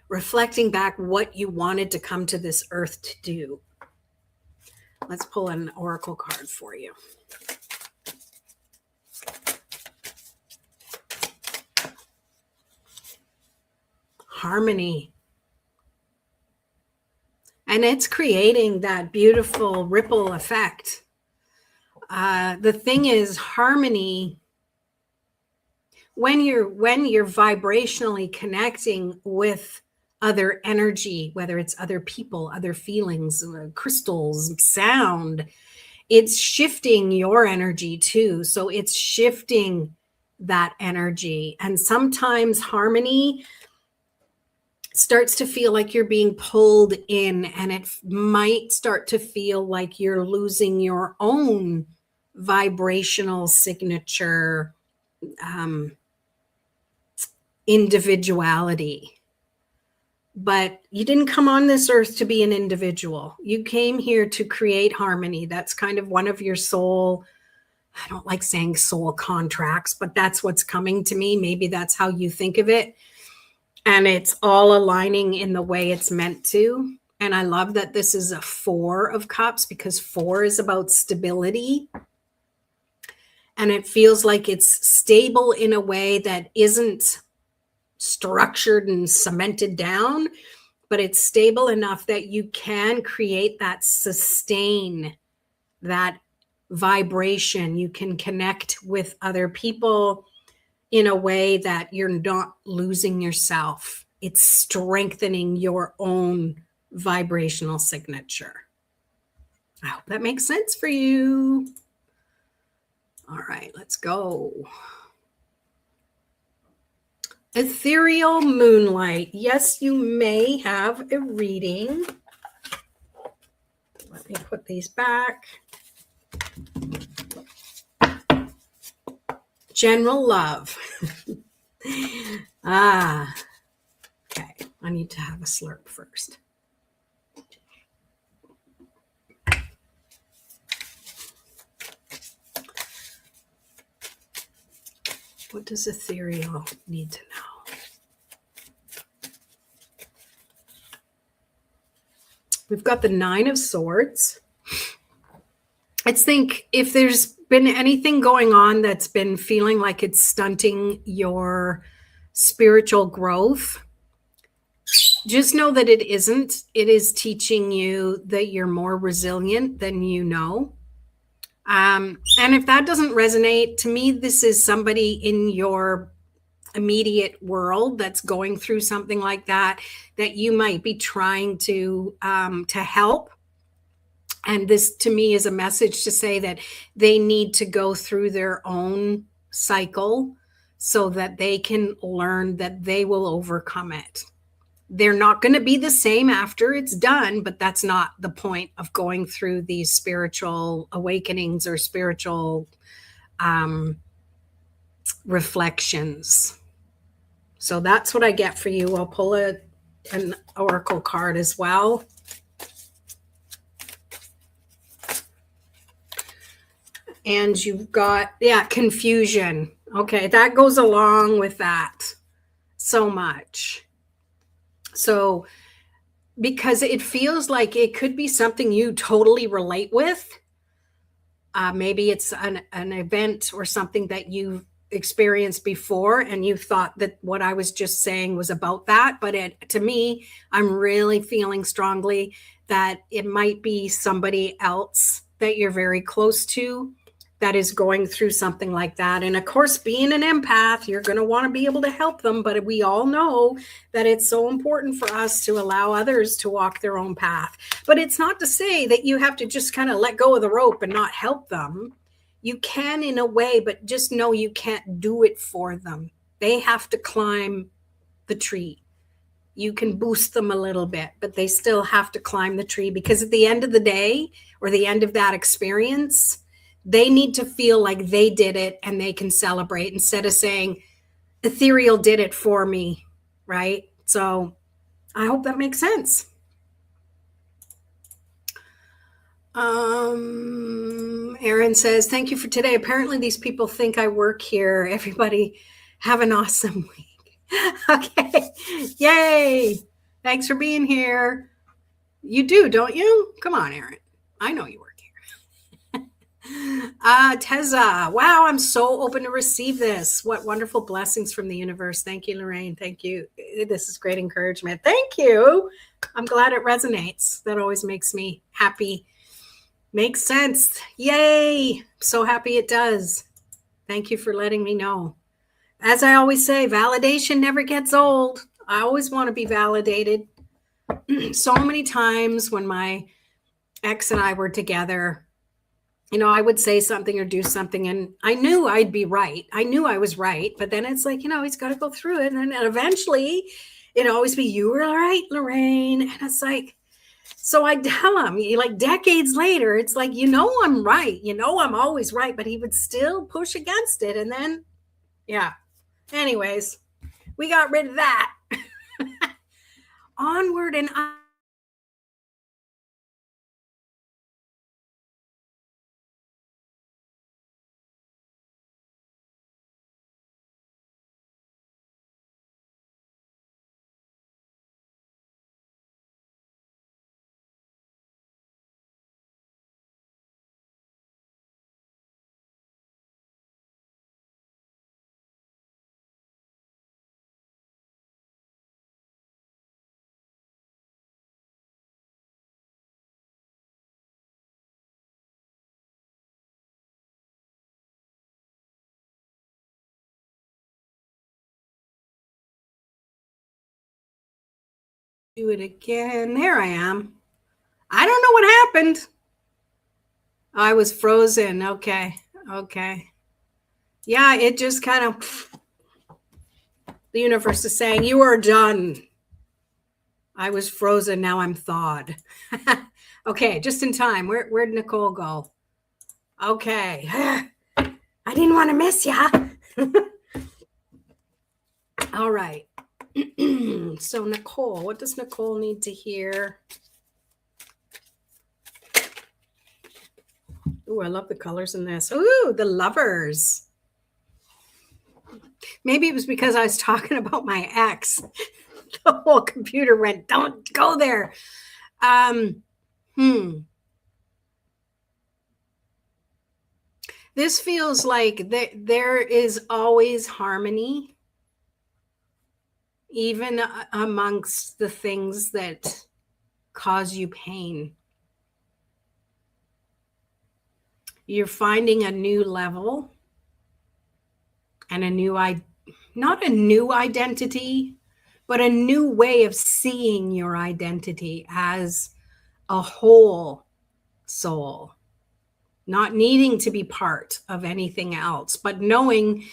reflecting back what you wanted to come to this earth to do. Let's pull an oracle card for you. Harmony. And it's creating that beautiful ripple effect. The thing is, harmony, when you're vibrationally connecting with other energy, whether it's other people, other feelings, crystals, sound, it's shifting your energy too. So it's shifting that energy. And sometimes harmony starts to feel like you're being pulled in, and it might start to feel like you're losing your own vibrational signature, individuality. But you didn't come on this earth to be an individual. You came here to create harmony. That's kind of one of your soul, I don't like saying soul contracts, but that's what's coming to me. Maybe that's how you think of it. And it's all aligning in the way it's meant to. And I love that this is a Four of Cups, because 4 is about stability. And it feels like it's stable in a way that isn't structured and cemented down, but it's stable enough that you can create that sustain, that vibration. You can connect with other people in a way that you're not losing yourself. It's strengthening your own vibrational signature. I hope that makes sense for you. All right, let's go. Ethereal Moonlight. Yes, you may have a reading. Let me put these back. General love. Okay. I need to have a slurp first. What does ethereal need to know? We've got the Nine of Swords. I think if there's been anything going on that's been feeling like it's stunting your spiritual growth, just know that it isn't. It is teaching you that you're more resilient than you know. And if that doesn't resonate, to me, this is somebody in your immediate world that's going through something like that, that you might be trying to help. And this, to me, is a message to say that they need to go through their own cycle so that they can learn that they will overcome it. They're not going to be the same after it's done, but that's not the point of going through these spiritual awakenings or spiritual reflections. So that's what I get for you. I'll pull an oracle card as well. And you've got, confusion. Okay, that goes along with that so much. So, because it feels like it could be something you totally relate with. Maybe it's an event or something that you've experienced before and you thought that what I was just saying was about that. But to me, I'm really feeling strongly that it might be somebody else that you're very close to that is going through something like that. And of course, being an empath, you're going to want to be able to help them. But we all know that it's so important for us to allow others to walk their own path. But it's not to say that you have to just kind of let go of the rope and not help them. You can in a way, but just know you can't do it for them. They have to climb the tree. You can boost them a little bit, but they still have to climb the tree, because at the end of the day, or the end of that experience, they need to feel like they did it and they can celebrate, instead of saying, ethereal did it for me, right? So I hope that makes sense. Erin says, thank you for today. Apparently these people think I work here. Everybody have an awesome week. Okay. Yay. Thanks for being here. You do, don't you? Come on, Erin. I know you work here. Teza, wow, I'm so open to receive this. What wonderful blessings from the universe. Thank you, Lorraine. Thank you. This is great encouragement. Thank you. I'm glad it resonates. That always makes me happy. Makes sense. Yay. So happy it does. Thank you for letting me know. As I always say, validation never gets old. I always want to be validated. So many times when my ex and I were together, I would say something or do something and I knew I'd be right. I knew I was right. But then it's like, he's got to go through it. And then eventually it'd always be, you were right, Lorraine. And it's like, so I tell him, like decades later, it's like, I'm right. I'm always right. But he would still push against it. And then, yeah. Anyways, we got rid of that. Onward and do it again. There I am. I don't know what happened. I was frozen. Okay. Yeah, it just kind of, the universe is saying, you are done. I was frozen. Now I'm thawed. Okay, just in time. Where'd Nicole go? Okay. I didn't want to miss ya. All right. So Nicole, what does Nicole need to hear? Ooh, I love the colors in this. Ooh, the lovers. Maybe it was because I was talking about my ex. The whole computer went, don't go there. This feels like there is always harmony, even amongst the things that cause you pain. You're finding a new level and not a new identity, but a new way of seeing your identity as a whole soul, not needing to be part of anything else, but knowing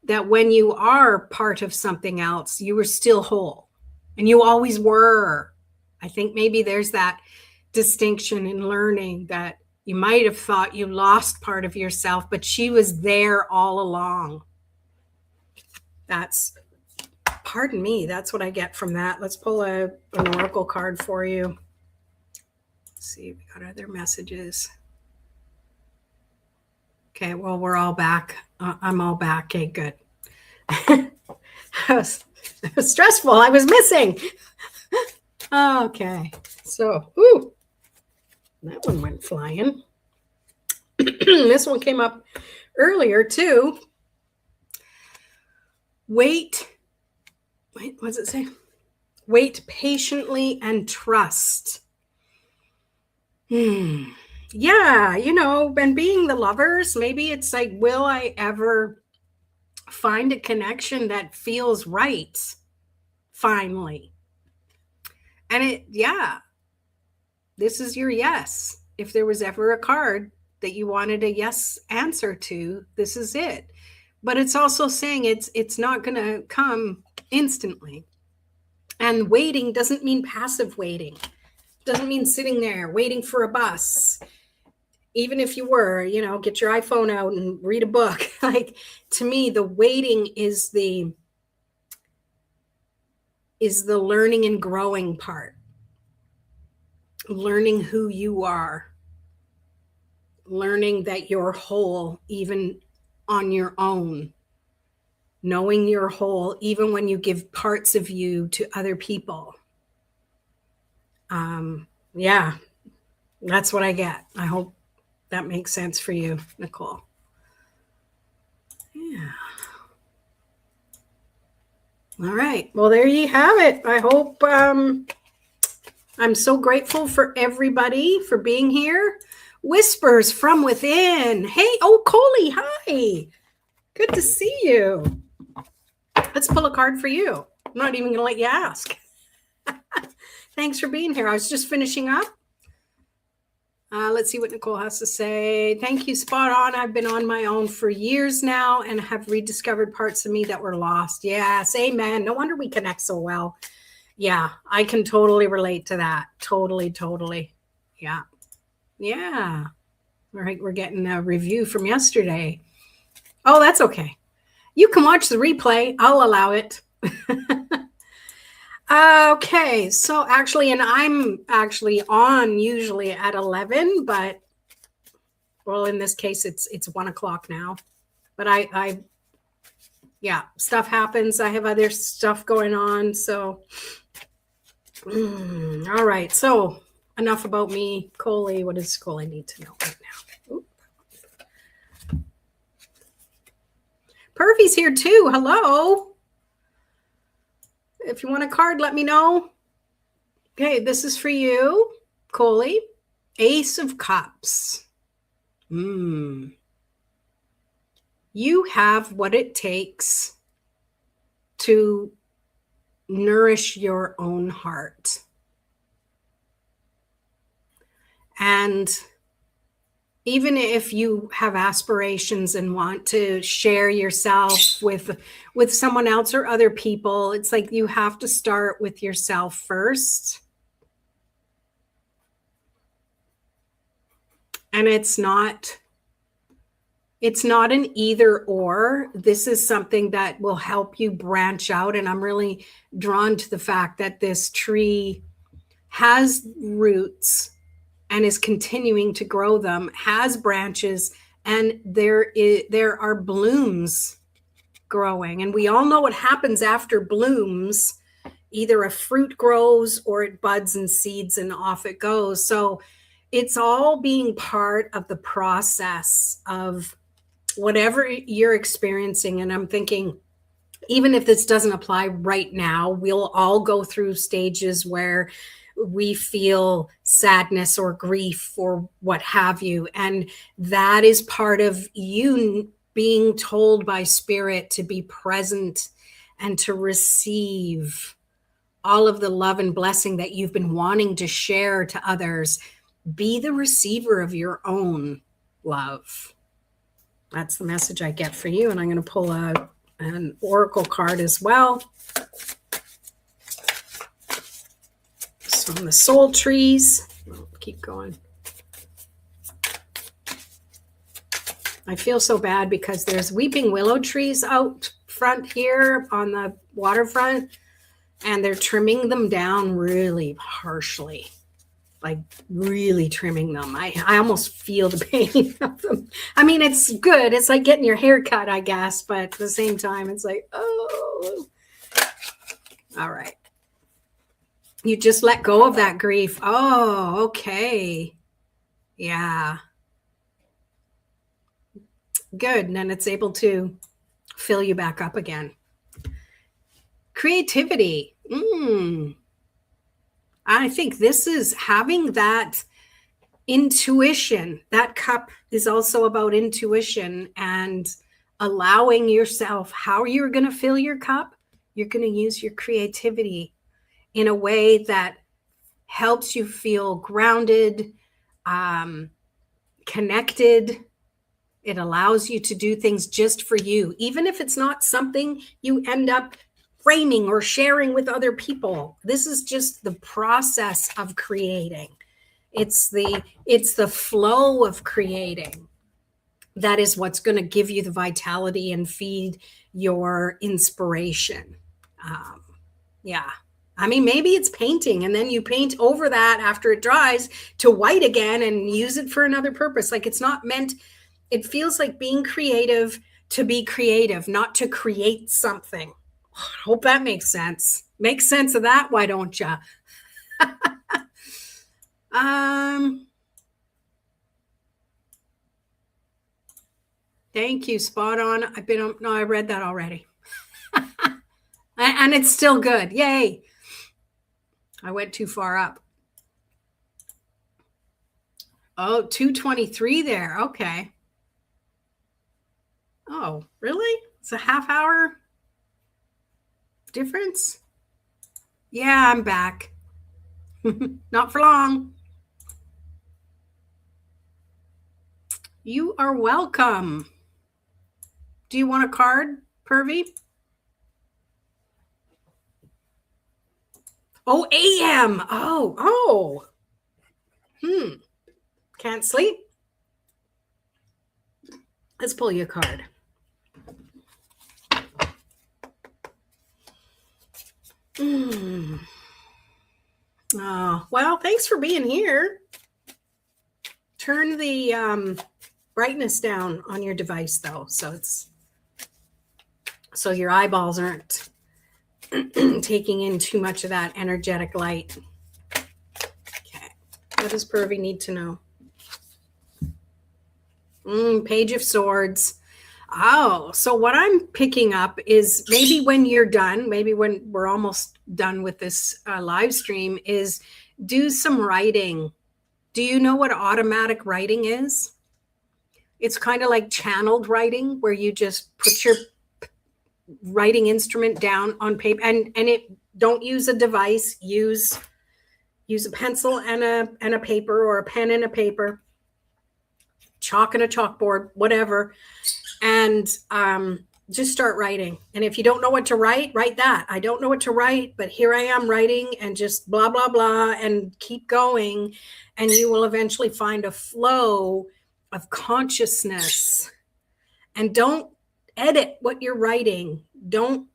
that when you are part of something else, you are still whole, and you always were. I think maybe there's that distinction in learning that you might have thought you lost part of yourself, but she was there all along. That's, pardon me, that's what I get from that. Let's pull an oracle card for you. Let's see, we got other messages. Okay, well, we're all back. I'm all back. Okay, good. It was stressful. I was missing. Okay, so, ooh, that one went flying. This one came up earlier too. Wait, what does it say? Wait patiently and trust. Yeah, and being the lovers, maybe it's like, will I ever find a connection that feels right finally? And this is your yes. If there was ever a card that you wanted a yes answer to, this is it. But it's also saying it's not going to come instantly. And waiting doesn't mean passive waiting. Doesn't mean sitting there waiting for a bus. Even if you were, get your iPhone out and read a book. Like, to me, the waiting is the learning and growing part. Learning who you are. Learning that you're whole even on your own. Knowing you're whole even when you give parts of you to other people. Yeah, that's what I get. I hope that makes sense for you, Nicole. Yeah. All right. Well, there you have it. I hope I'm so grateful for everybody for being here. Whispers from within. Hey, Coley, hi. Good to see you. Let's pull a card for you. I'm not even going to let you ask. Thanks for being here. I was just finishing up. Let's see what Nicole has to say. Thank you. Spot on. I've been on my own for years now and have rediscovered parts of me that were lost. Yes. Amen. No wonder we connect so well. Yeah. I can totally relate to that. Totally. Yeah. Yeah. All right. We're getting a review from yesterday. Oh, that's okay. You can watch the replay. I'll allow it. Okay, so actually, and I'm actually on usually at 11, but well, in this case, it's 1 o'clock now. But yeah, stuff happens. I have other stuff going on. So, all right. So enough about me. Coley, what does Coley need to know right now? Ooh. Perfy's here too. Hello. If you want a card, let me know. Okay, this is for you, Coley. Ace of Cups. You have what it takes to nourish your own heart. And even if you have aspirations and want to share yourself with someone else or other people, it's like you have to start with yourself first. And it's not an either or. This is something that will help you branch out. And I'm really drawn to the fact that this tree has roots and is continuing to grow them, has branches, and there are blooms growing. And we all know what happens after blooms. Either a fruit grows or it buds and seeds and off it goes. So it's all being part of the process of whatever you're experiencing. And I'm thinking, even if this doesn't apply right now, we'll all go through stages where we feel sadness or grief or what have you. And that is part of you being told by Spirit to be present and to receive all of the love and blessing that you've been wanting to share to others. Be the receiver of your own love. That's the message I get for you. And I'm going to pull an oracle card as well. From the soul trees. Oh, keep going. I feel so bad because there's weeping willow trees out front here on the waterfront, and they're trimming them down really harshly, like really trimming them. I almost feel the pain of them. I mean, it's good. It's like getting your hair cut, I guess, but at the same time, it's like, oh, all right. You just let go of that grief. Oh, okay. Yeah. Good. And then it's able to fill you back up again. Creativity. I think this is having that intuition. That cup is also about intuition and allowing yourself how you're going to fill your cup. You're going to use your creativity in a way that helps you feel grounded, connected. It allows you to do things just for you, even if it's not something you end up framing or sharing with other people. This is just the process of creating. It's the flow of creating. That is what's going to give you the vitality and feed your inspiration. Yeah. I mean, maybe it's painting and then you paint over that after it dries to white again and use it for another purpose. Like it's not meant, it feels like being creative to be creative, not to create something. I hope that makes sense. Make sense of that, why don't you? Thank you, spot on. I read that already. And it's still good. Yay. I went too far up. Oh, 223 there. Okay. Oh, really? It's a half hour difference? Yeah, I'm back. Not for long. You are welcome. Do you want a card, Purvi? Oh, AM. Oh. Can't sleep? Let's pull you a card. Oh, well, thanks for being here. Turn the brightness down on your device, though, so your eyeballs aren't taking in too much of that energetic light. Okay. What does Purvi need to know? Page of Swords. Oh, so what I'm picking up is maybe when you're done, maybe when we're almost done with this live stream, is do some writing. Do you know what automatic writing is? It's kind of like channeled writing, where you just put your writing instrument down on paper, and it don't use a device. Use a pencil and a paper, or a pen and a paper, chalk and a chalkboard, whatever, and just start writing. And if you don't know what to write that. I don't know what to write, but here I am writing, and just blah, blah, blah, and keep going. And you will eventually find a flow of consciousness. And don't edit what you're writing. Don't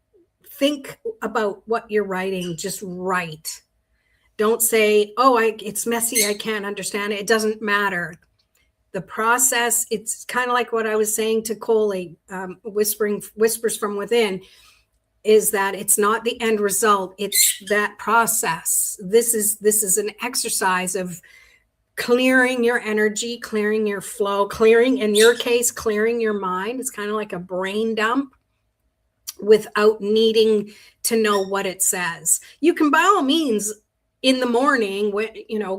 think about what you're writing. Just write. Don't say, oh, it's messy, I can't understand it. It doesn't matter. The process, it's kind of like what I was saying to Coley, Whispers from Within, is that it's not the end result. It's that process. This is an exercise of clearing your energy, clearing your flow, clearing, in your case, clearing your mind. It's kind of like a brain dump without needing to know what it says. You can by all means in the morning,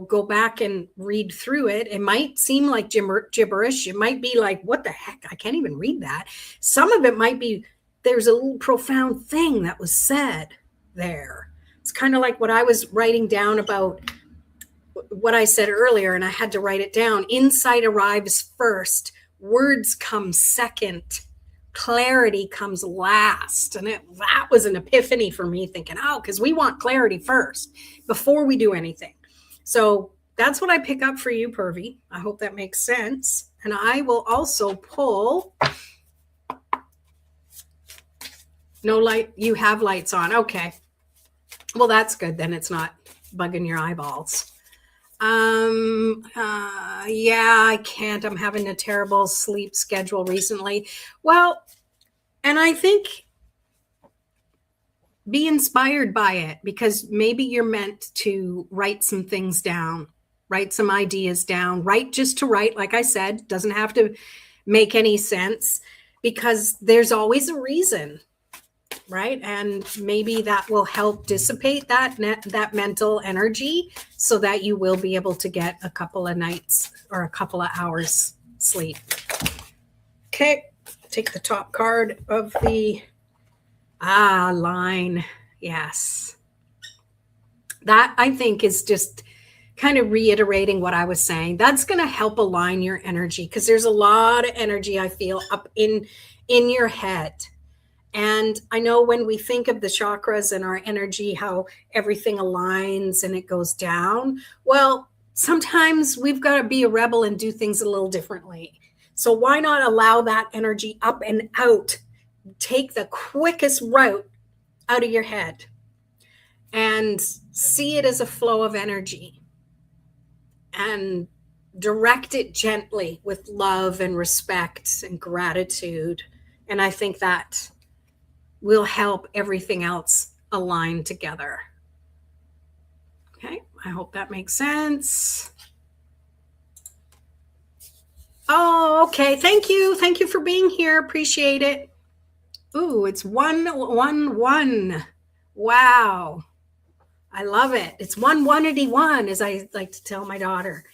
go back and read through it. It might seem like gibberish. It might be like, what the heck? I can't even read that. Some of it might be, there's a little profound thing that was said there. It's kind of like what I was writing down about what I said earlier, and I had to write it down. Insight arrives first. Words come second. Clarity comes last. And that was an epiphany for me, thinking, because we want clarity first before we do anything. So that's what I pick up for you, Purvi. I hope that makes sense. And I will also pull No light. You have lights on. Okay. Well, that's good. Then it's not bugging your eyeballs. Yeah, I can't. I'm having a terrible sleep schedule recently. Well, and I think be inspired by it, because maybe you're meant to write some things down, write some ideas down, write just to write. Like I said, doesn't have to make any sense, because there's always a reason, right? And maybe that will help dissipate that mental energy, so that you will be able to get a couple of nights or a couple of hours sleep. Okay, take the top card of the line. Yes. That, I think, is just kind of reiterating what I was saying. That's going to help align your energy, because there's a lot of energy I feel up in your head. And I know when we think of the chakras and our energy, how everything aligns and it goes down. Well, sometimes we've got to be a rebel and do things a little differently. So why not allow that energy up and out? Take the quickest route out of your head and see it as a flow of energy, and direct it gently with love and respect and gratitude. And I think that will help everything else align together. Okay, I hope that makes sense. Oh, okay. Thank you. Thank you for being here. Appreciate it. Ooh, it's 111. Wow. I love it. It's 181, as I like to tell my daughter.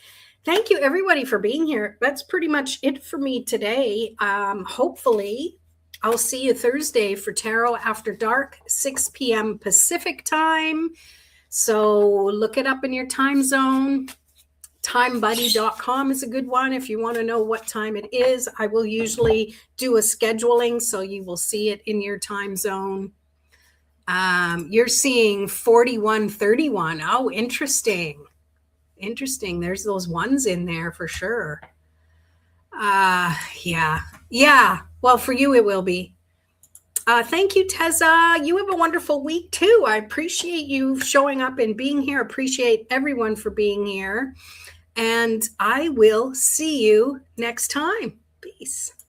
Thank you, everybody, for being here. That's pretty much it for me today. Hopefully, I'll see you Thursday for Tarot After Dark, 6 p.m. Pacific time. So look it up in your time zone. Timebuddy.com is a good one if you want to know what time it is. I will usually do a scheduling, so you will see it in your time zone. You're seeing 4131. Oh, interesting. Interesting. There's those ones in there for sure. Yeah. Well, for you, it will be. Thank you, Teza. You have a wonderful week too. I appreciate you showing up and being here. Appreciate everyone for being here. And I will see you next time. Peace.